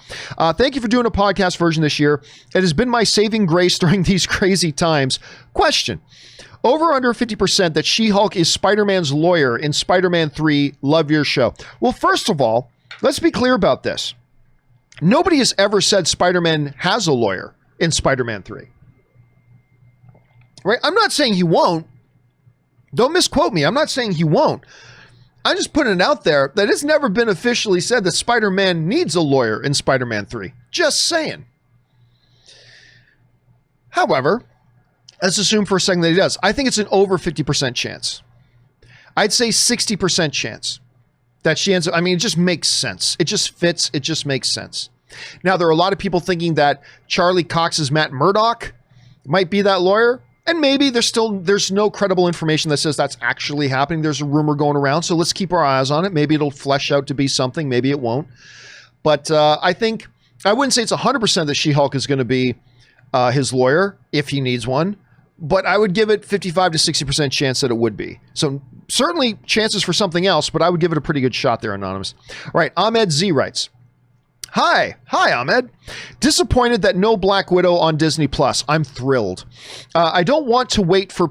Thank you for doing a podcast version this year. It has been my saving grace during these crazy times. Question. Over under 50% that She-Hulk is Spider-Man's lawyer in Spider-Man 3. Love your show. Well, first of all, let's be clear about this. Nobody has ever said Spider-Man has a lawyer in Spider-Man 3. Right? I'm not saying he won't. Don't misquote me. I'm not saying he won't. I'm just putting it out there that it's never been officially said that Spider-Man needs a lawyer in Spider-Man 3. Just saying. However, let's assume for a second that he does. I think it's an over 50% chance. I'd say 60% chance. that she ends up, I mean, it just makes sense. It just fits. It just makes sense. Now, there are a lot of people thinking that Charlie Cox's Matt Murdock might be that lawyer. And maybe there's no credible information that says that's actually happening. There's a rumor going around. So let's keep our eyes on it. Maybe it'll flesh out to be something. Maybe it won't. But I wouldn't say it's 100% that She-Hulk is going to be his lawyer if he needs one. But I would give it 55 to 60% chance that it would be. So certainly chances for something else, but I would give it a pretty good shot there, Anonymous. All right, Ahmed Z writes, Hi, Ahmed. Disappointed that no Black Widow on Disney Plus. I'm thrilled. I don't want to wait for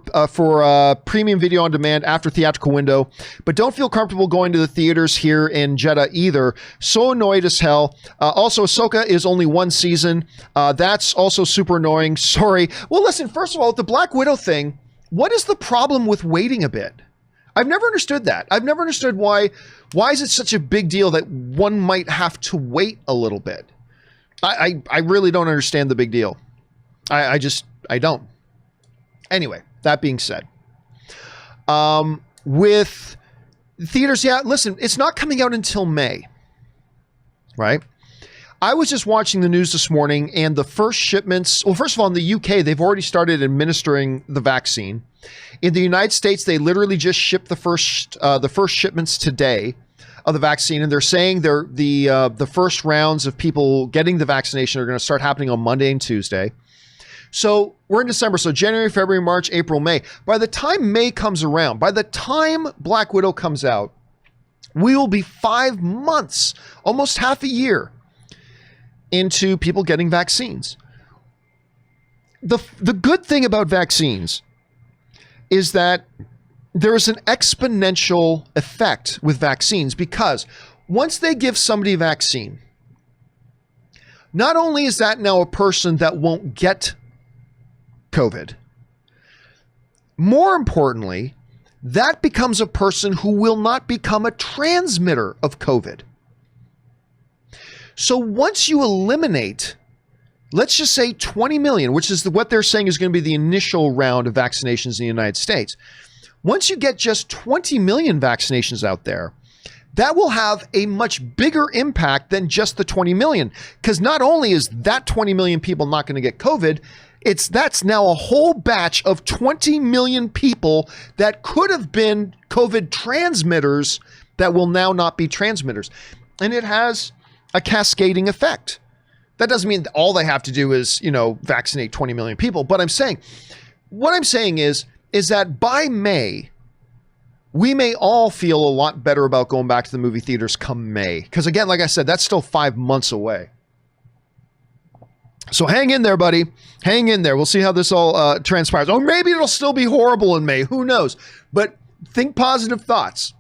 premium video on demand after theatrical window, but don't feel comfortable going to the theaters here in Jeddah either. So annoyed as hell. Also, Ahsoka is only one season. That's also super annoying. Sorry. Well, listen, first of all, the Black Widow thing, what is the problem with waiting a bit? I've never understood that. I've never understood why is it such a big deal that one might have to wait a little bit? I really don't understand the big deal. I don't. Anyway, that being said, with theaters, yeah, listen, it's not coming out until May, right? I was just watching the news this morning and the first shipments, well, first of all, in the UK, they've already started administering the vaccine. In the United States, they literally just shipped the first shipments today of the vaccine, and they're saying the first rounds of people getting the vaccination are going to start happening on Monday and Tuesday. So we're in December, so January, February, March, April, May. By the time May comes around, by the time Black Widow comes out, we will be 5 months, almost half a year, into people getting vaccines. The good thing about vaccines is that there is an exponential effect with vaccines, because once they give somebody a vaccine, not only is that now a person that won't get COVID, more importantly, that becomes a person who will not become a transmitter of COVID. So once you eliminate, let's just say 20 million, which is what they're saying is going to be the initial round of vaccinations in the United States. Once you get just 20 million vaccinations out there, that will have a much bigger impact than just the 20 million. Because not only is that 20 million people not going to get COVID, that's now a whole batch of 20 million people that could have been COVID transmitters that will now not be transmitters. And it has a cascading effect. That doesn't mean that all they have to do is, vaccinate 20 million people. But what I'm saying is that by May, we may all feel a lot better about going back to the movie theaters come May. Because again, like I said, that's still 5 months away. So hang in there, buddy. Hang in there. We'll see how this all transpires. Or maybe it'll still be horrible in May. Who knows? But think positive thoughts.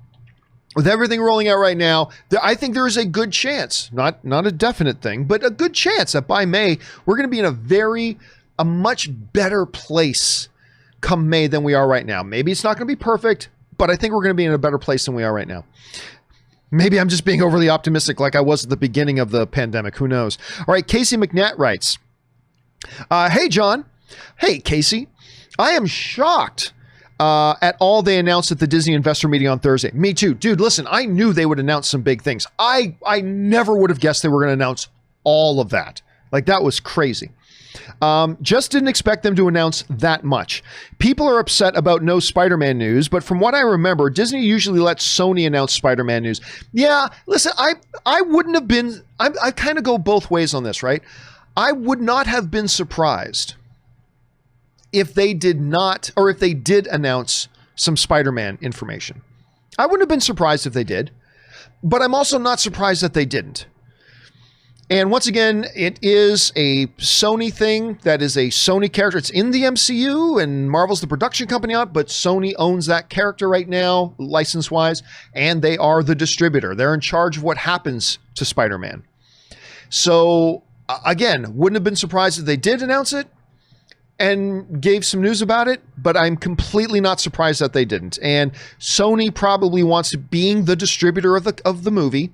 With everything rolling out right now, I think there is a good chance, not a definite thing, but a good chance that by May, we're going to be in a much better place come May than we are right now. Maybe it's not going to be perfect, but I think we're going to be in a better place than we are right now. Maybe I'm just being overly optimistic like I was at the beginning of the pandemic. Who knows? All right, Casey McNatt writes, Hey, John. Hey, Casey. I am shocked at all they announced at the Disney investor meeting on Thursday. Me too. Dude, listen, I knew they would announce some big things. I never would have guessed they were going to announce all of that. Like, that was crazy. Just didn't expect them to announce that much. People are upset about no Spider-Man news, but from what I remember, Disney usually lets Sony announce Spider-Man news. Yeah, listen, I wouldn't have been, I kind of go both ways on this, right? I would not have been surprised if they did not, or if they did announce some Spider-Man information. I wouldn't have been surprised if they did, but I'm also not surprised that they didn't. And once again, it is a Sony thing. That is a Sony character. It's in the MCU and Marvel's the production company on it, but Sony owns that character right now, license-wise, and they are the distributor. They're in charge of what happens to Spider-Man. So, again, wouldn't have been surprised if they did announce it and gave some news about it, but I'm completely not surprised that they didn't. And Sony probably wants to, being the distributor of the movie,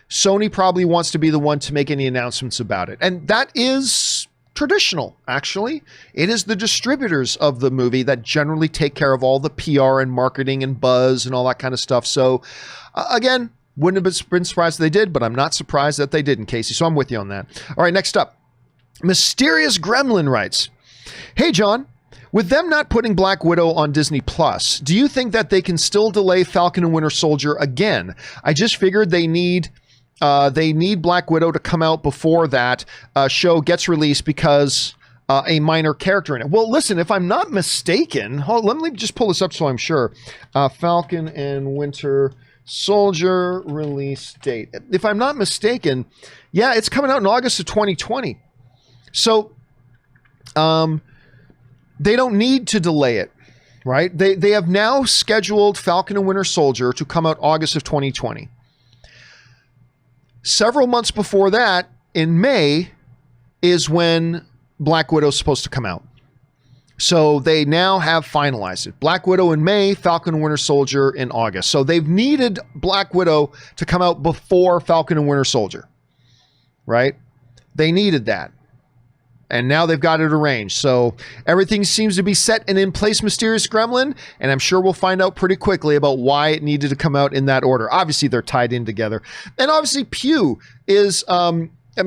Sony probably wants to be the one to make any announcements about it. And that is traditional, actually. It is the distributors of the movie that generally take care of all the PR and marketing and buzz and all that kind of stuff. So, again, Wouldn't have been surprised if they did, but I'm not surprised that they didn't, Casey. So I'm with you on that. All right, next up. Mysterious Gremlin writes, hey, John, with them not putting Black Widow on Disney Plus, do you think that they can still delay Falcon and Winter Soldier again? I just figured they need Black Widow to come out before that show gets released because a minor character in it. Well, listen, if I'm not mistaken, let me just pull this up so I'm sure. Falcon and Winter Soldier release date. If I'm not mistaken, yeah, it's coming out in August of 2020. So, they don't need to delay it, right? They have now scheduled Falcon and Winter Soldier to come out August of 2020. Several months before that, in May, is when Black Widow is supposed to come out. So they now have finalized it. Black Widow in May, Falcon and Winter Soldier in August. So they've needed Black Widow to come out before Falcon and Winter Soldier, right? They needed that. And now they've got it arranged. So everything seems to be set and in place, Mysterious Gremlin. And I'm sure we'll find out pretty quickly about why it needed to come out in that order. Obviously, they're tied in together. And obviously, Pugh is...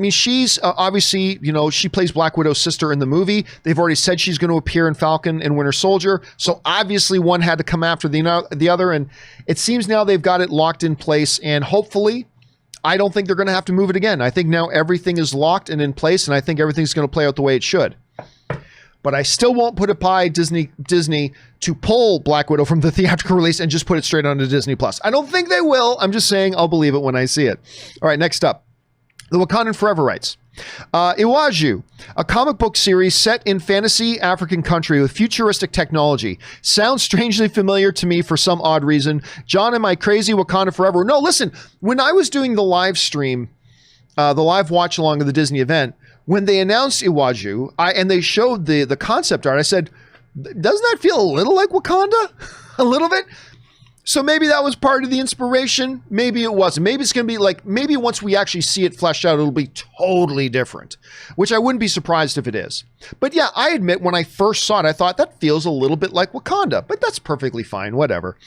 she's obviously, she plays Black Widow's sister in the movie. They've already said she's going to appear in Falcon and Winter Soldier. So obviously one had to come after the other. And it seems now they've got it locked in place. And hopefully, I don't think they're going to have to move it again. I think now everything is locked and in place. And I think everything's going to play out the way it should. But I still won't put it by Disney to pull Black Widow from the theatrical release and just put it straight onto Disney Plus. I don't think they will. I'm just saying I'll believe it when I see it. All right, next up. The Wakandan Forever writes, Iwaju, a comic book series set in fantasy African country with futuristic technology. Sounds strangely familiar to me for some odd reason. John, am I crazy? Wakanda Forever? No, listen, when I was doing the live stream, the live watch along of the Disney event, when they announced Iwaju and they showed the concept art, I said, doesn't that feel a little like Wakanda? A little bit? So maybe that was part of the inspiration. Maybe it wasn't. Maybe it's going to be like, maybe once we actually see it fleshed out, it'll be totally different, which I wouldn't be surprised if it is. But yeah, I admit when I first saw it, I thought that feels a little bit like Wakanda, but that's perfectly fine. Whatever.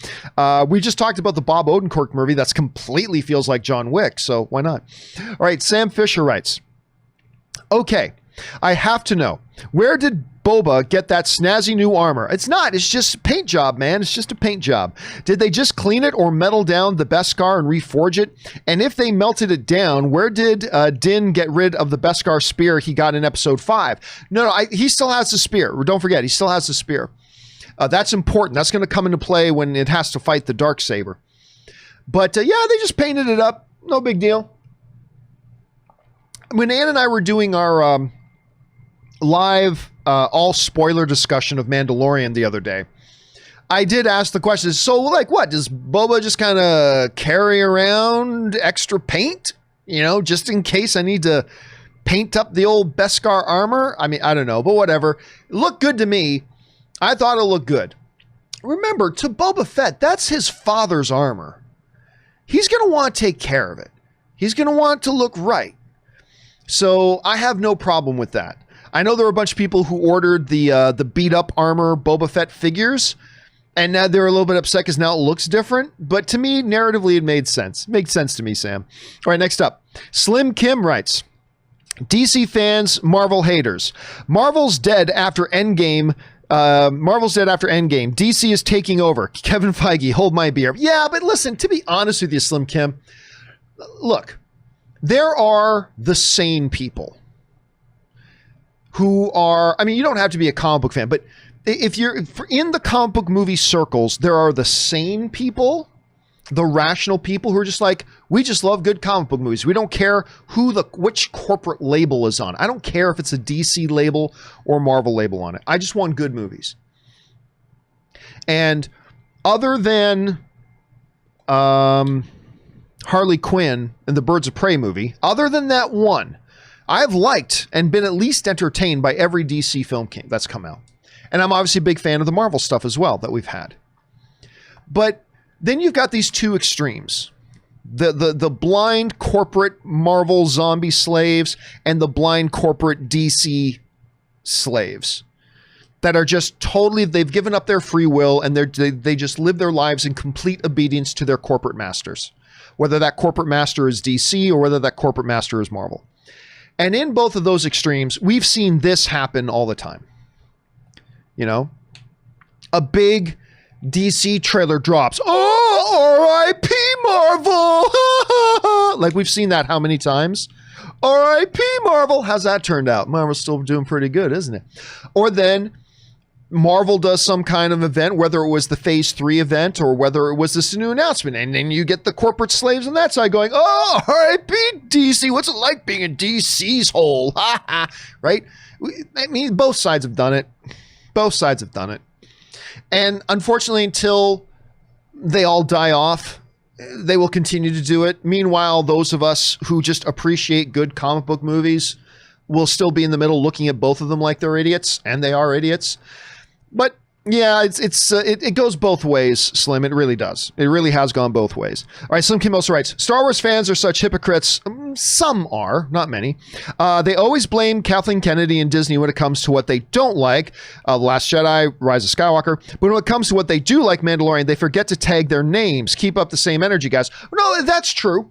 We just talked about the Bob Odenkirk movie. That's completely feels like John Wick. So why not? All right. Sam Fisher writes, okay, I have to know, where did Boba get that snazzy new armor? It's not. It's just a paint job, man. It's just a paint job. Did they just clean it or metal down the Beskar and reforge it? And if they melted it down, where did Din get rid of the Beskar spear he got in episode 5? No, he still has the spear. Don't forget, he still has the spear. That's important. That's going to come into play when it has to fight the Darksaber. But yeah, they just painted it up. No big deal. When Ann and I were doing our live all spoiler discussion of Mandalorian the other day, I did ask the question, so like what, does Boba just kind of carry around extra paint, just in case I need to paint up the old Beskar armor? I mean, I don't know, but whatever. It looked good to me. I thought it looked good. Remember, to Boba Fett, that's his father's armor. He's going to want to take care of it. He's going to want it to look right. So I have no problem with that. I know there were a bunch of people who ordered the beat up armor Boba Fett figures, and now they're a little bit upset because now it looks different. But to me, narratively, it made sense. It makes sense to me, Sam. All right, next up. Slim Kim writes, DC fans, Marvel haters. Marvel's dead after Endgame. DC is taking over. Kevin Feige, hold my beer. Yeah, but listen, to be honest with you, Slim Kim, look, there are the sane people who are, I mean, you don't have to be a comic book fan, but if you're in the comic book movie circles, there are the sane people, the rational people who are just like, we just love good comic book movies. We don't care which corporate label is on it. I don't care if it's a DC label or Marvel label on it. I just want good movies. And other than Harley Quinn and the Birds of Prey movie, other than that one, I've liked and been at least entertained by every DC film that's come out. And I'm obviously a big fan of the Marvel stuff as well that we've had. But then you've got these two extremes. The blind corporate Marvel zombie slaves and the blind corporate DC slaves that are just totally, they've given up their free will and they just live their lives in complete obedience to their corporate masters. whether that corporate master is DC or whether that corporate master is Marvel. And in both of those extremes, we've seen this happen all the time. You know, a big DC trailer drops. Oh, R.I.P. Marvel. Like, we've seen that how many times? R.I.P. Marvel. How's that turned out? Marvel's still doing pretty good, isn't it? Or then Marvel does some kind of event, whether it was the Phase 3 event or whether it was this new announcement, and then you get the corporate slaves on that side going, oh, R.I.P. DC, what's it like being in DC's hole? Right? I mean, both sides have done it. Both sides have done it. And unfortunately, until they all die off, they will continue to do it. Meanwhile, those of us who just appreciate good comic book movies will still be in the middle looking at both of them like they're idiots, and they are idiots. But yeah, it goes both ways, Slim. It really does. It really has gone both ways. All right, Slim Kim also writes, Star Wars fans are such hypocrites. Some are, not many. They always blame Kathleen Kennedy and Disney when it comes to what they don't like. Last Jedi, Rise of Skywalker. But when it comes to what they do like, Mandalorian, they forget to tag their names. Keep up the same energy, guys. No, that's true.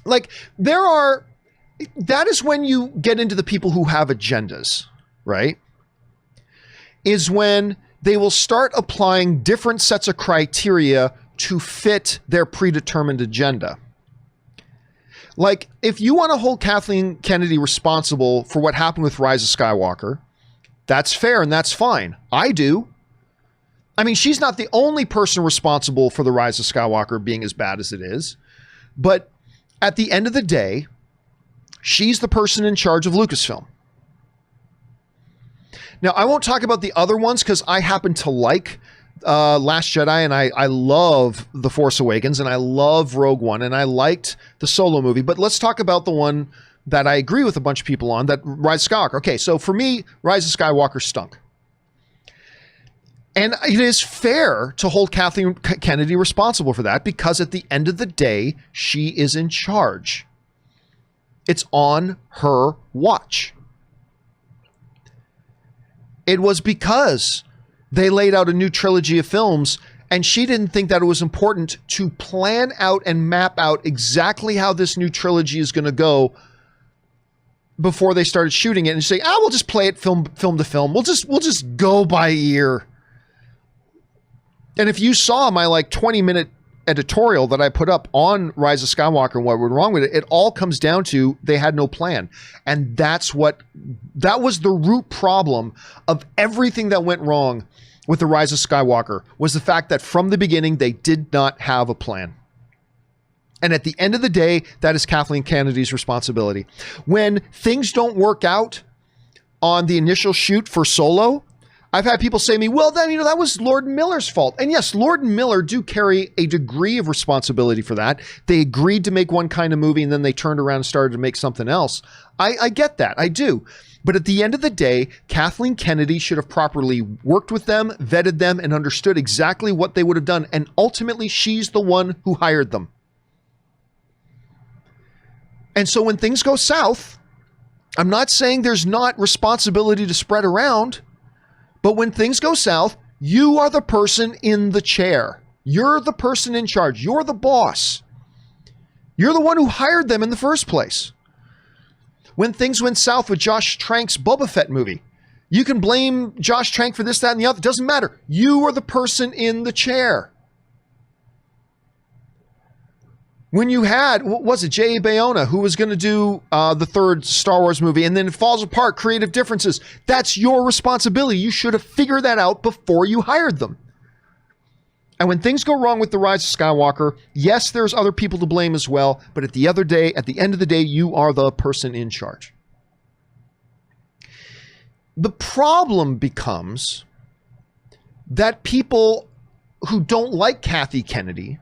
Like, that is when you get into the people who have agendas, right? Is when they will start applying different sets of criteria to fit their predetermined agenda. Like, if you want to hold Kathleen Kennedy responsible for what happened with Rise of Skywalker, that's fair and that's fine. I do. I mean, she's not the only person responsible for the Rise of Skywalker being as bad as it is. But at the end of the day, she's the person in charge of Lucasfilm. Now, I won't talk about the other ones because I happen to like Last Jedi, and I love The Force Awakens, and I love Rogue One, and I liked the Solo movie. But let's talk about the one that I agree with a bunch of people on, that Rise of Skywalker. Okay, so for me, Rise of Skywalker stunk. And it is fair to hold Kathleen Kennedy responsible for that because at the end of the day, she is in charge. It's on her watch. It was because they laid out a new trilogy of films and she didn't think that it was important to plan out and map out exactly how this new trilogy is going to go before they started shooting it and say, we'll just play it film to film. We'll just go by ear. And if you saw my 20-minute editorial that I put up on Rise of Skywalker and what went wrong with it, it all comes down to they had no plan. And that was the root problem of everything that went wrong with the Rise of Skywalker, was the fact that from the beginning, they did not have a plan. And at the end of the day, that is Kathleen Kennedy's responsibility. When things don't work out on the initial shoot for Solo, I've had people say to me, well, then, that was Lord Miller's fault. And yes, Lord and Miller do carry a degree of responsibility for that. They agreed to make one kind of movie and then they turned around and started to make something else. I get that. I do. But at the end of the day, Kathleen Kennedy should have properly worked with them, vetted them, and understood exactly what they would have done. And ultimately, she's the one who hired them. And so when things go south, I'm not saying there's not responsibility to spread around. But when things go south, you are the person in the chair. You're the person in charge. You're the boss. You're the one who hired them in the first place. When things went south with Josh Trank's Boba Fett movie, you can blame Josh Trank for this, that, and the other. It doesn't matter. You are the person in the chair. When you had, what was it, J.A. Bayona, who was going to do the third Star Wars movie, and then it falls apart, creative differences. That's your responsibility. You should have figured that out before you hired them. And when things go wrong with The Rise of Skywalker, yes, there's other people to blame as well, but at the end of the day, you are the person in charge. The problem becomes that people who don't like Kathy Kennedy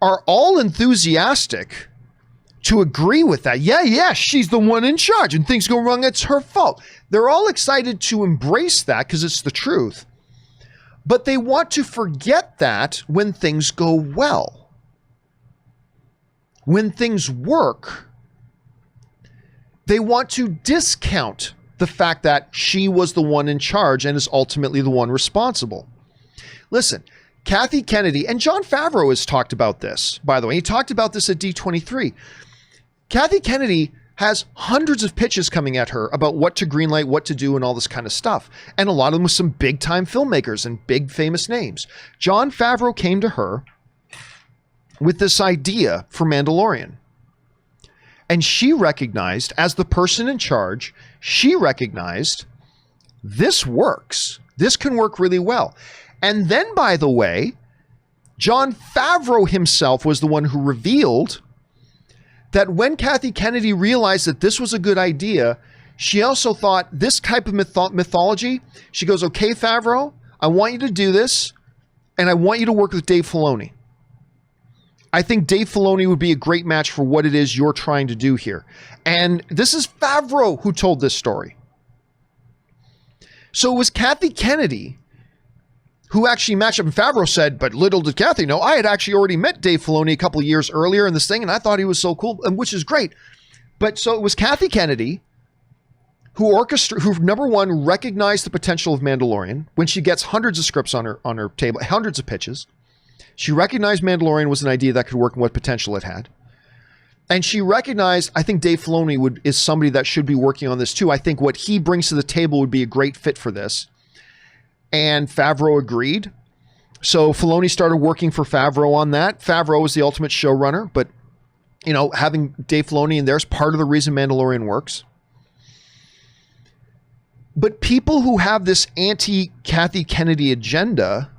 are all enthusiastic to agree with that. Yeah, she's the one in charge and things go wrong, it's her fault. They're all excited to embrace that because it's the truth. But they want to forget that when things go well. When things work, they want to discount the fact that she was the one in charge and is ultimately the one responsible. Listen, Kathy Kennedy, and Jon Favreau has talked about this, by the way. He talked about this at D23. Kathy Kennedy has hundreds of pitches coming at her about what to greenlight, what to do, and all this kind of stuff. And a lot of them with some big-time filmmakers and big famous names. Jon Favreau came to her with this idea for Mandalorian. And she recognized, as the person in charge, she recognized this works. This can work really well. And then, by the way, Jon Favreau himself was the one who revealed that when Kathy Kennedy realized that this was a good idea, she also thought this type of mythology, she goes, okay, Favreau, I want you to do this, and I want you to work with Dave Filoni. I think Dave Filoni would be a great match for what it is you're trying to do here. And this is Favreau who told this story. So it was Kathy Kennedy who actually matched up, and Favreau said, but little did Kathy know, I had actually already met Dave Filoni a couple of years earlier in this thing, and I thought he was so cool, and which is great. But so it was Kathy Kennedy who number one, recognized the potential of Mandalorian when she gets hundreds of scripts on her table, hundreds of pitches. She recognized Mandalorian was an idea that could work and what potential it had. And she recognized, I think Dave Filoni is somebody that should be working on this too. I think what he brings to the table would be a great fit for this. And Favreau agreed. So Filoni started working for Favreau on that. Favreau was the ultimate showrunner, but you know, having Dave Filoni in there is part of the reason Mandalorian works. But people who have this anti-Kathy Kennedy agenda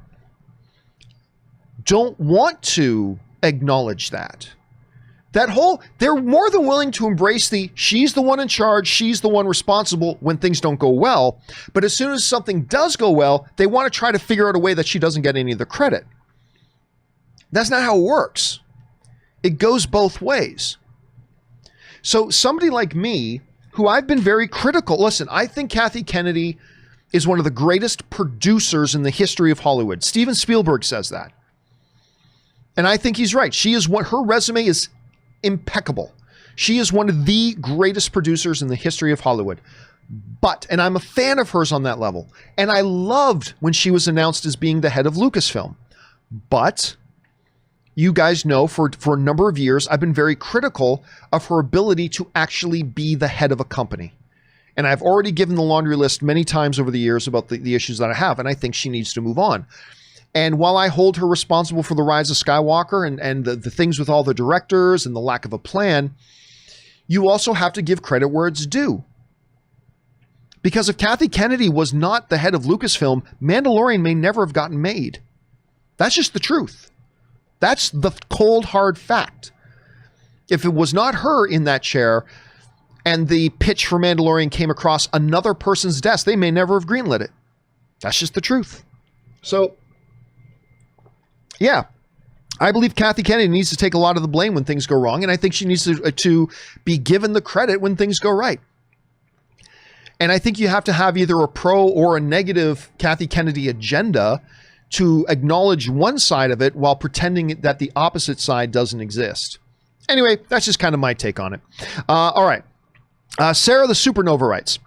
don't want to acknowledge that. They're more than willing to embrace she's the one in charge, she's the one responsible when things don't go well. But as soon as something does go well, they want to try to figure out a way that she doesn't get any of the credit. That's not how it works. It goes both ways. So somebody like me, who I've been very critical, listen, I think Kathy Kennedy is one of the greatest producers in the history of Hollywood. Steven Spielberg says that. And I think he's right. Her resume is impeccable. She is one of the greatest producers in the history of Hollywood. And I'm a fan of hers on that level. And I loved when she was announced as being the head of Lucasfilm. But you guys know for a number of years, I've been very critical of her ability to actually be the head of a company. And I've already given the laundry list many times over the years about the issues that I have. And I think she needs to move on. And while I hold her responsible for the Rise of Skywalker and the things with all the directors and the lack of a plan, you also have to give credit where it's due. Because if Kathy Kennedy was not the head of Lucasfilm, Mandalorian may never have gotten made. That's just the truth. That's the cold, hard fact. If it was not her in that chair and the pitch for Mandalorian came across another person's desk, they may never have greenlit it. That's just the truth. So, yeah, I believe Kathy Kennedy needs to take a lot of the blame when things go wrong, and I think she needs to be given the credit when things go right. And I think you have to have either a pro or a negative Kathy Kennedy agenda to acknowledge one side of it while pretending that the opposite side doesn't exist. Anyway, that's just kind of my take on it. All right. Sarah the Supernova writes,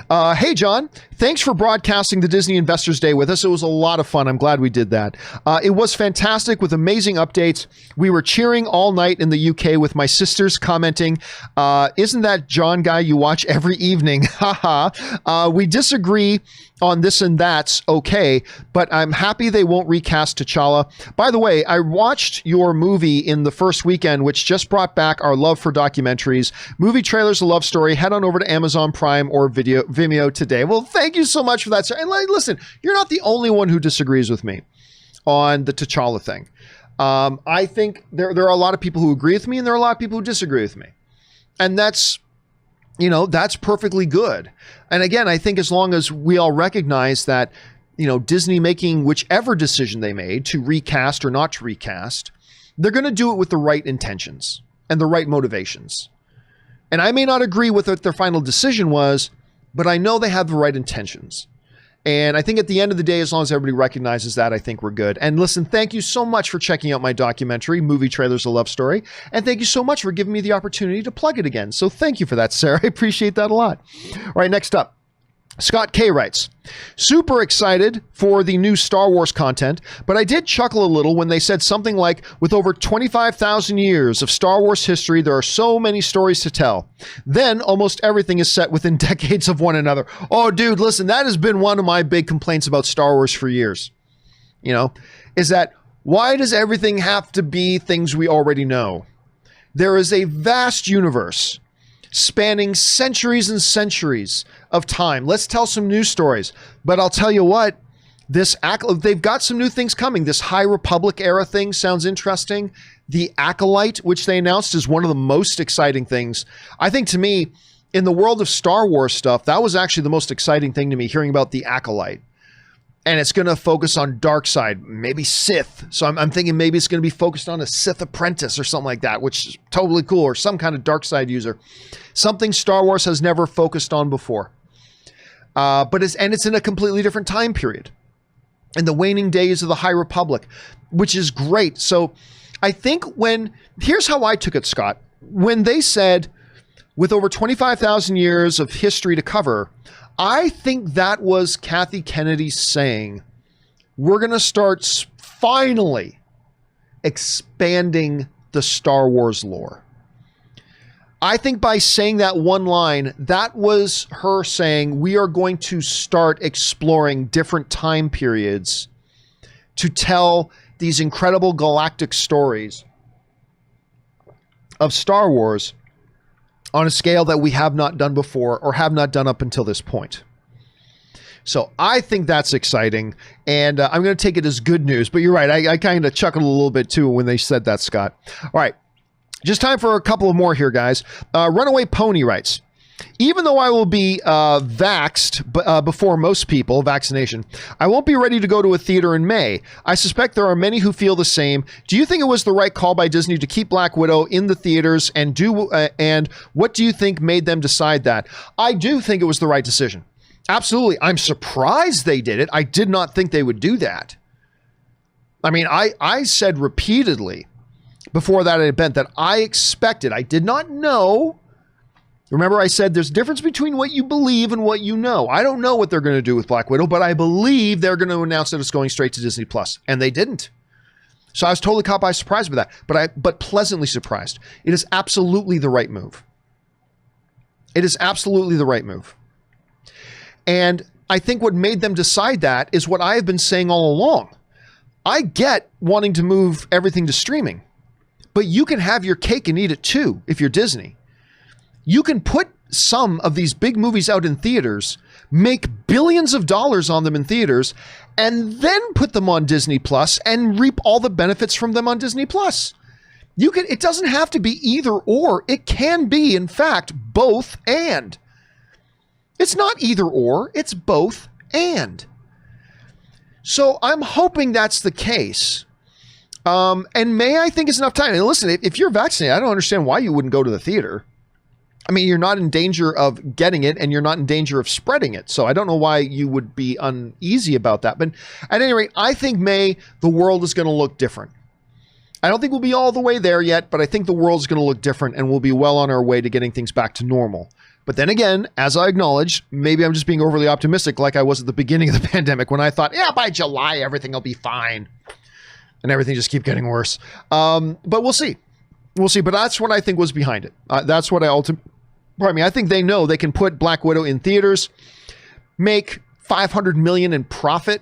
hey, John, thanks for broadcasting the Disney Investors Day with us. It was a lot of fun. I'm glad we did that. It was fantastic with amazing updates. We were cheering all night in the UK with my sisters commenting, isn't that John guy you watch every evening? Haha. We disagree on this and that's okay, but I'm happy they won't recast T'Challa. By the way, I watched your movie in the first weekend, which just brought back our love for documentaries. Movie trailers, a love story. Head on over to Amazon Prime or Vimeo today. Well, thank you so much for that, sir. And listen, you're not the only one who disagrees with me on the T'Challa thing. I think there are a lot of people who agree with me, and there are a lot of people who disagree with me. And that's perfectly good. And again, I think as long as we all recognize that, Disney making whichever decision they made to recast or not to recast, they're going to do it with the right intentions and the right motivations. And I may not agree with what their final decision was, but I know they have the right intentions. And I think at the end of the day, as long as everybody recognizes that, I think we're good. And listen, thank you so much for checking out my documentary, Movie Trailers, A Love Story. And thank you so much for giving me the opportunity to plug it again. So thank you for that, Sarah. I appreciate that a lot. All right, next up. Scott K writes, super excited for the new Star Wars content, but I did chuckle a little when they said something like, with over 25,000 years of Star Wars history, there are so many stories to tell. Then almost everything is set within decades of one another. Oh, dude, listen, that has been one of my big complaints about Star Wars for years. You know, is that why does everything have to be things we already know? There is a vast universe spanning centuries and centuries of time. Let's tell some news stories. But I'll tell you what, they've got some new things coming. This High Republic era thing sounds interesting. The Acolyte, which they announced, is one of the most exciting things. I think, to me, in the world of Star Wars stuff, that was actually the most exciting thing to me, hearing about the Acolyte. And it's going to focus on dark side, maybe Sith. So I'm thinking maybe it's going to be focused on a Sith apprentice or something like that, which is totally cool, or some kind of dark side user. Something Star Wars has never focused on before. But it's in a completely different time period, in the waning days of the High Republic, which is great. So I think here's how I took it, Scott. When they said, with over 25,000 years of history to cover, I think that was Kathy Kennedy saying, we're going to start finally expanding the Star Wars lore. I think by saying that one line, that was her saying, we are going to start exploring different time periods to tell these incredible galactic stories of Star Wars on a scale that we have not done before, or have not done up until this point. So I think that's exciting, and I'm going to take it as good news. But you're right, I kind of chuckled a little bit too when they said that, Scott. All right, just time for a couple of more here, guys. Runaway Pony writes, even though I will be vaxxed before most people, vaccination, I won't be ready to go to a theater in May. I suspect there are many who feel the same. Do you think it was the right call by Disney to keep Black Widow in the theaters, and what do you think made them decide that? I do think it was the right decision. Absolutely. I'm surprised they did it. I did not think they would do that. I mean, I said repeatedly before that event that I expected, I did not know. Remember, I said there's a difference between what you believe and what you know. I don't know what they're going to do with Black Widow, but I believe they're going to announce that it's going straight to Disney Plus, and they didn't. So I was totally caught by surprise with that, but pleasantly surprised. It is absolutely the right move. It is absolutely the right move. And I think what made them decide that is what I have been saying all along. I get wanting to move everything to streaming, but you can have your cake and eat it too if you're Disney. You can put some of these big movies out in theaters, make billions of dollars on them in theaters, and then put them on Disney Plus and reap all the benefits from them on Disney Plus. It doesn't have to be either or. It can be, in fact, both and. It's not either or, it's both and. So I'm hoping that's the case. And May, I think, is enough time. And listen, if you're vaccinated, I don't understand why you wouldn't go to the theater. I mean, you're not in danger of getting it, and you're not in danger of spreading it. So I don't know why you would be uneasy about that. But at any rate, I think May, the world is going to look different. I don't think we'll be all the way there yet, but I think the world is going to look different, and we'll be well on our way to getting things back to normal. But then again, as I acknowledge, maybe I'm just being overly optimistic like I was at the beginning of the pandemic when I thought, yeah, by July, everything will be fine. And everything just keeps getting worse. But we'll see. We'll see. But that's what I think was behind it. That's what I think they know they can put Black Widow in theaters, make $500 million in profit,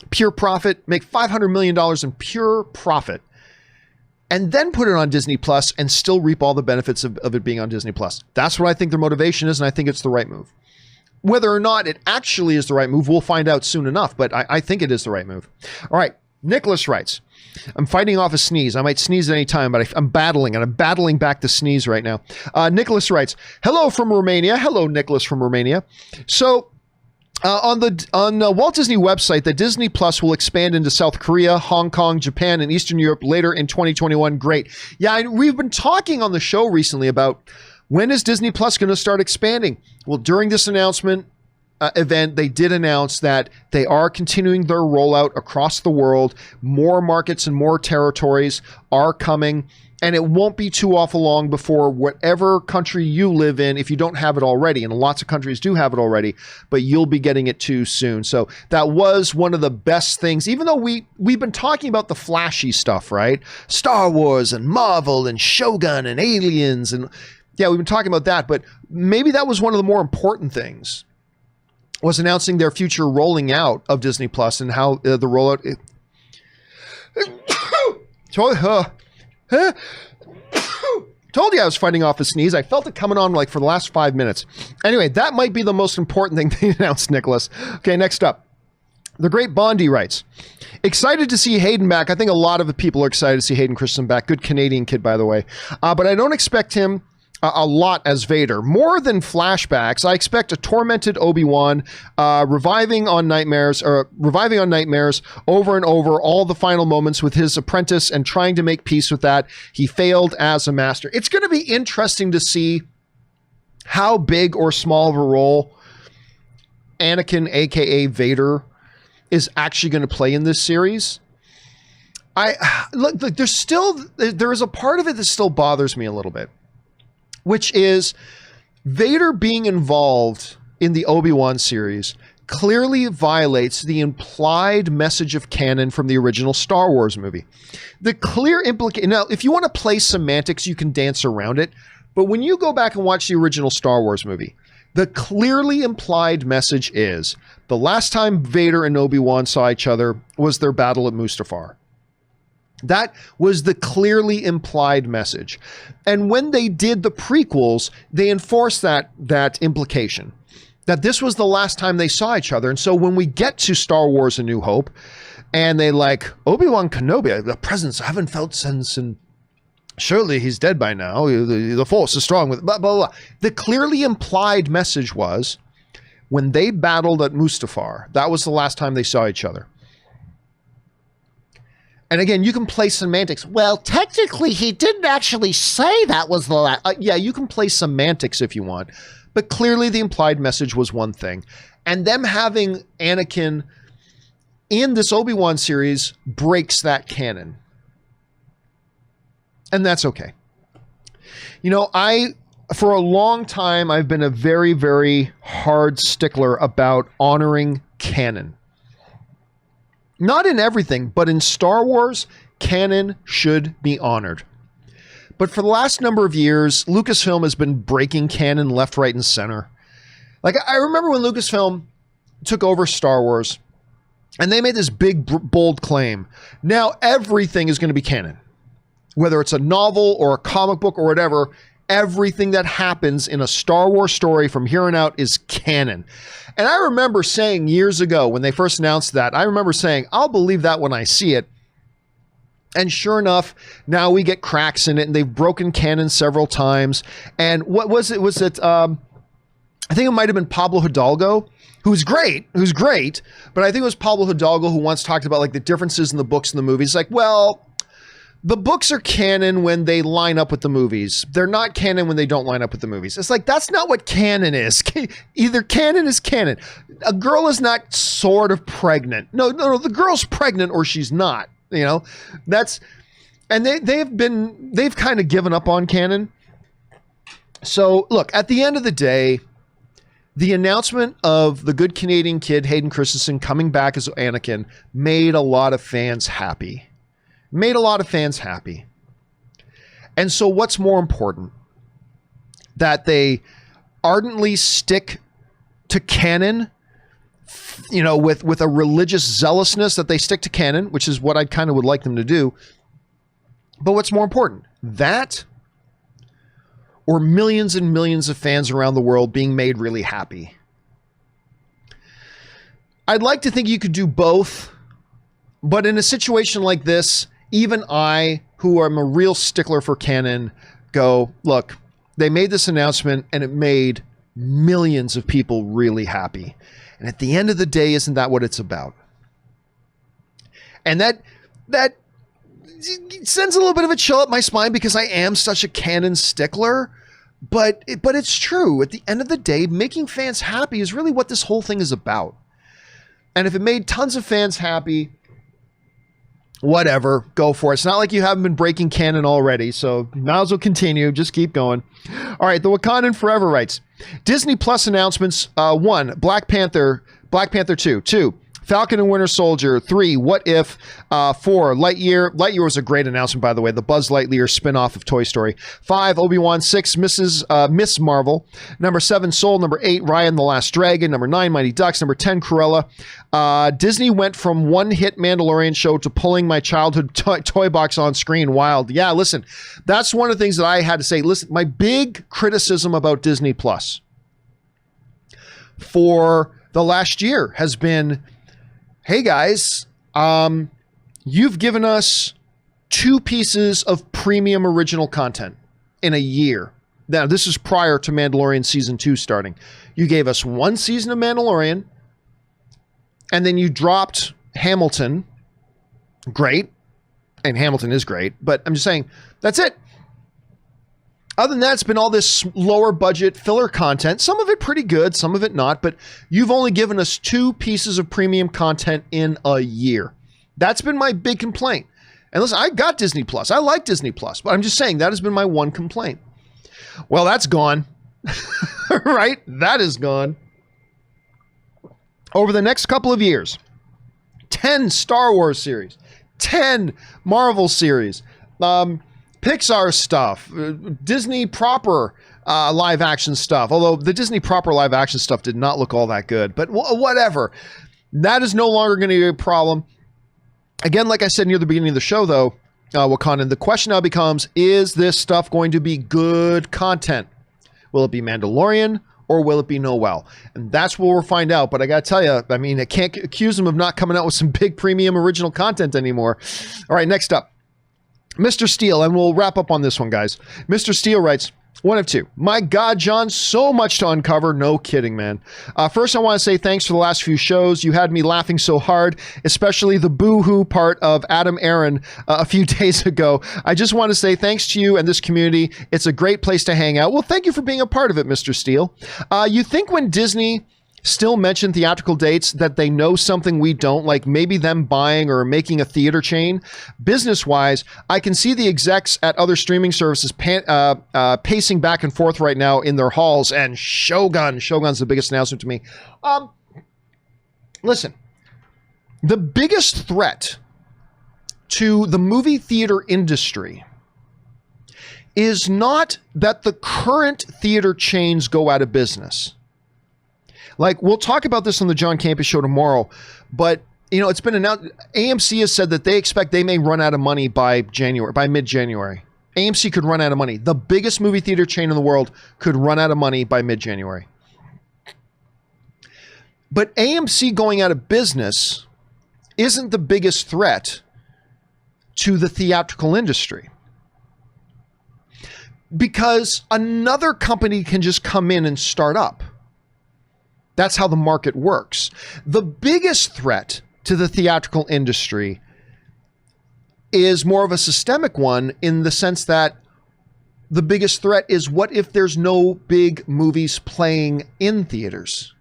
pure profit, make $500 million in pure profit, and then put it on Disney Plus and still reap all the benefits of it being on Disney Plus. That's what I think their motivation is, and I think it's the right move. Whether or not it actually is the right move, we'll find out soon enough, but I think it is the right move. All right, Nicholas writes, I'm fighting off a sneeze. I might sneeze at any time, but I'm battling, and I'm battling back the sneeze right now. Nicholas writes, hello from Romania. Hello, Nicholas from Romania. So, on the Walt Disney website, the Disney Plus will expand into South Korea, Hong Kong, Japan, and Eastern Europe later in 2021. Great. Yeah, we've been talking on the show recently about when is Disney Plus going to start expanding? Well, during this announcement, event, they did announce that they are continuing their rollout across the world. More markets and more territories are coming, and it won't be too awful long before whatever country you live in, if you don't have it already, and lots of countries do have it already, but you'll be getting it too soon. So that was one of the best things, even though we've been talking about the flashy stuff, right? Star Wars and Marvel and Shogun and Aliens, and yeah, we've been talking about that, but maybe that was one of the more important things, was announcing their future rolling out of Disney Plus and how the rollout. Told you I was fighting off a sneeze. I felt it coming on like for the last 5 minutes. Anyway, that might be the most important thing they announced, Nicholas. Okay, next up. The Great Bondi writes, excited to see Hayden back. I think a lot of the people are excited to see Hayden Christensen back. Good Canadian kid, by the way. But I don't expect him a lot as Vader. More than flashbacks, I expect a tormented Obi-Wan reviving on nightmares over and over, all the final moments with his apprentice and trying to make peace with that. He failed as a master. It's going to be interesting to see how big or small of a role Anakin, aka Vader, is actually going to play in this series. Look, there is a part of it that still bothers me a little bit, which is Vader being involved in the Obi-Wan series clearly violates the implied message of canon from the original Star Wars movie. The clear implication, now, if you want to play semantics, you can dance around it, but when you go back and watch the original Star Wars movie, the clearly implied message is the last time Vader and Obi-Wan saw each other was their battle at Mustafar. That was the clearly implied message. And when they did the prequels, they enforced that implication, that this was the last time they saw each other. And so when we get to Star Wars A New Hope, and they like, Obi-Wan Kenobi, the presence I haven't felt since, and surely he's dead by now, the Force is strong with blah, blah, blah. The clearly implied message was, when they battled at Mustafar, that was the last time they saw each other. And again, you can play semantics. Well, technically, he didn't actually say that was the last. Yeah, you can play semantics if you want. But clearly, the implied message was one thing. And them having Anakin in this Obi-Wan series breaks that canon. And that's okay. You know, for a long time, I've been a very, very hard stickler about honoring canon. Not in everything, but in Star Wars, canon should be honored. But for the last number of years, Lucasfilm has been breaking canon left, right, and center. Like, I remember when Lucasfilm took over Star Wars, and they made this big, bold claim. Now everything is going to be canon. Whether it's a novel or a comic book or whatever, everything that happens in a Star Wars story from here on out is canon. And I remember saying years ago when they first announced that, I remember saying, I'll believe that when I see it. And sure enough, now we get cracks in it, and they've broken canon several times. And what was it? I think it might have been Pablo Hidalgo, who's great, but I think it was Pablo Hidalgo who once talked about like the differences in the books and the movies. Like, well, the books are canon when they line up with the movies. They're not canon when they don't line up with the movies. It's like, that's not what canon is. Either canon is canon. A girl is not sort of pregnant. No, the girl's pregnant or she's not, you know, and they've kind of given up on canon. So look, at the end of the day, the announcement of the good Canadian kid, Hayden Christensen, coming back as Anakin made a lot of fans happy. And so what's more important? That they ardently stick to canon, you know, with a religious zealousness, that they stick to canon, which is what I kind of would like them to do. But what's more important? That or millions and millions of fans around the world being made really happy? I'd like to think you could do both, but in a situation like this, even I, who am a real stickler for canon, go, look, they made this announcement and it made millions of people really happy. And at the end of the day, isn't that what it's about? And that sends a little bit of a chill up my spine because I am such a canon stickler. But it's true. At the end of the day, making fans happy is really what this whole thing is about. And if it made tons of fans happy, whatever, go for it. It's not like you haven't been breaking canon already, so might as well continue. Just keep going. All right, the Wakandan Forever writes, Disney Plus announcements. 1, Black Panther 2. 2, Falcon and Winter Soldier. 3, What If. 4, Lightyear. Lightyear was a great announcement, by the way. The Buzz Lightyear spinoff of Toy Story. 5, Obi-Wan. 6, Miss Marvel. Number 7, Soul. Number 8, Raya and the Last Dragon. Number 9, Mighty Ducks. Number 10, Cruella. Disney went from one-hit Mandalorian show to pulling my childhood toy box on screen. Wild. Yeah, listen, that's one of the things that I had to say. Listen, my big criticism about Disney Plus for the last year has been, hey guys, you've given us 2 pieces of premium original content in a year. Now, this is prior to Mandalorian Season 2 starting. You gave us 1 season of Mandalorian, and then you dropped Hamilton. Great. And Hamilton is great, but I'm just saying, that's it. Other than that, it's been all this lower budget filler content. Some of it pretty good, some of it not, but you've only given us 2 pieces of premium content in a year. That's been my big complaint. And listen, I got Disney Plus. I like Disney Plus, but I'm just saying that has been my one complaint. Well, that's gone. Right? That is gone. Over the next couple of years, 10 Star Wars series, 10 Marvel series, Pixar stuff, Disney proper live action stuff. Although the Disney proper live action stuff did not look all that good, but whatever. That is no longer going to be a problem. Again, like I said near the beginning of the show, though, Wakandan, the question now becomes, is this stuff going to be good content? Will it be Mandalorian or will it be Noel? And that's what we'll find out. But I got to tell you, I mean, I can't accuse them of not coming out with some big premium original content anymore. All right, next up. Mr. Steele, and we'll wrap up on this one, guys. Mr. Steele writes, 1 of 2. My God, John, so much to uncover. No kidding, man. First, I want to say thanks for the last few shows. You had me laughing so hard, especially the boo-hoo part of Adam Aaron a few days ago. I just want to say thanks to you and this community. It's a great place to hang out. Well, thank you for being a part of it, Mr. Steele. You think when Disney still mention theatrical dates that they know something we don't, like maybe them buying or making a theater chain? Business-wise, I can see the execs at other streaming services pacing back and forth right now in their halls, and Shogun's the biggest announcement to me. Listen, the biggest threat to the movie theater industry is not that the current theater chains go out of business. Like, we'll talk about this on the John Campea Show tomorrow, but, you know, it's been announced, AMC has said that they expect they may run out of money by mid-January. AMC could run out of money. The biggest movie theater chain in the world could run out of money by mid-January. But AMC going out of business isn't the biggest threat to the theatrical industry, because another company can just come in and start up. That's how the market works. The biggest threat to the theatrical industry is more of a systemic one, in the sense that the biggest threat is, what if there's no big movies playing in theaters?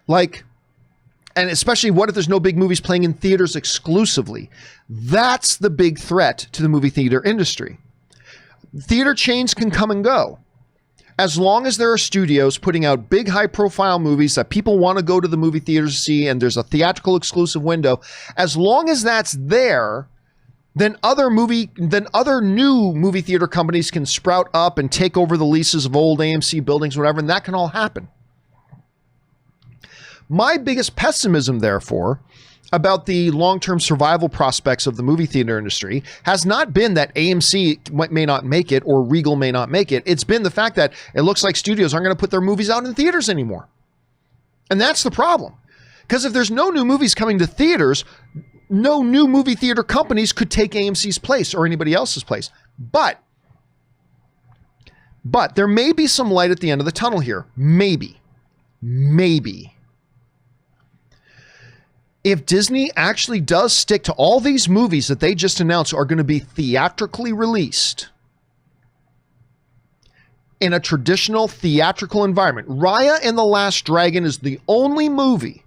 Like, and especially, what if there's no big movies playing in theaters exclusively? That's the big threat to the movie theater industry. Theater chains can come and go. As long as there are studios putting out big, high-profile movies that people want to go to the movie theaters to see, and there's a theatrical exclusive window, as long as that's there, then other new movie theater companies can sprout up and take over the leases of old AMC buildings, whatever, and that can all happen. My biggest pessimism, therefore, about the long-term survival prospects of the movie theater industry has not been that AMC may not make it or Regal may not make it. It's been the fact that it looks like studios aren't going to put their movies out in theaters anymore. And that's the problem. Because if there's no new movies coming to theaters, no new movie theater companies could take AMC's place or anybody else's place. But there may be some light at the end of the tunnel here. Maybe. If Disney actually does stick to all these movies that they just announced are going to be theatrically released, in a traditional theatrical environment. Raya and the Last Dragon is the only movie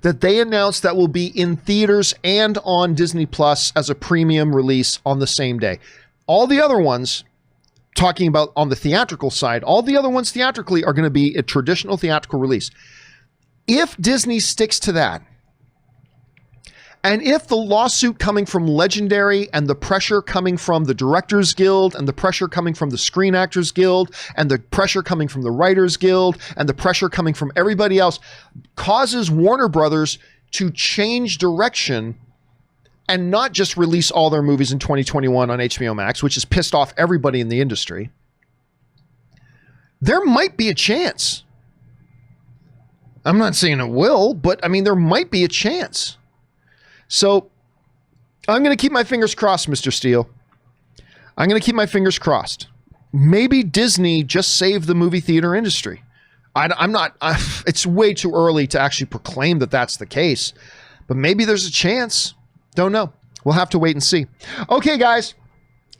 that they announced that will be in theaters and on Disney Plus as a premium release on the same day. All the other ones, talking about on the theatrical side, all the other ones theatrically are going to be a traditional theatrical release. If Disney sticks to that, and if the lawsuit coming from Legendary and the pressure coming from the Directors Guild and the pressure coming from the Screen Actors Guild and the pressure coming from the Writers Guild and the pressure coming from everybody else causes Warner Brothers to change direction and not just release all their movies in 2021 on HBO Max, which has pissed off everybody in the industry, there might be a chance. I'm not saying it will, but I mean, there might be a chance. So I'm going to keep my fingers crossed, Mr. Steele. I'm going to keep my fingers crossed. Maybe Disney just saved the movie theater industry. It's way too early to actually proclaim that that's the case, but maybe there's a chance. Don't know. We'll have to wait and see. Okay, guys.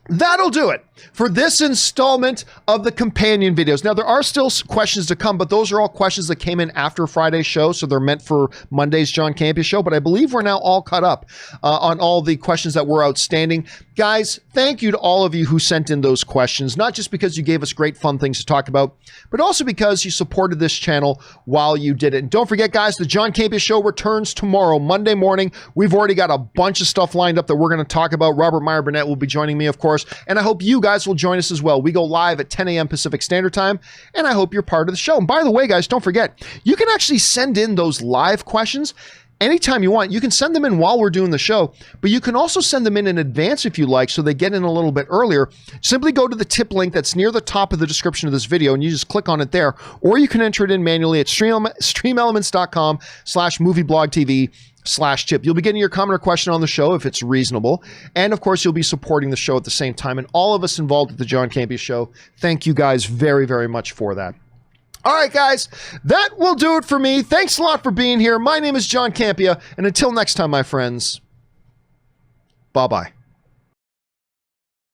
That'll do it for this installment of the companion videos. Now, there are still questions to come, but those are all questions that came in after Friday's show, so they're meant for Monday's John Campea Show, but I believe we're now all caught up on all the questions that were outstanding. Guys, thank you to all of you who sent in those questions, not just because you gave us great fun things to talk about, but also because you supported this channel while you did it. And don't forget, guys, the John Campea Show returns tomorrow, Monday morning. We've already got a bunch of stuff lined up that we're going to talk about. Robert Meyer Burnett will be joining me, of course, and I hope you guys will join us as well. We go live at 10 a.m. Pacific Standard Time, and I hope you're part of the show. And by the way, guys, don't forget, you can actually send in those live questions anytime you want. You can send them in while we're doing the show, but you can also send them in advance if you like, so they get in a little bit earlier. Simply go to the tip link that's near the top of the description of this video, and you just click on it there, or you can enter it in manually at streamelements.com/movieblogtv/tip. You'll be getting your comment or question on the show if it's reasonable. And of course, you'll be supporting the show at the same time. And all of us involved with the John Campea Show, thank you guys very, very much for that. All right, guys, that will do it for me. Thanks a lot for being here. My name is John Campea, and until next time, my friends, bye-bye.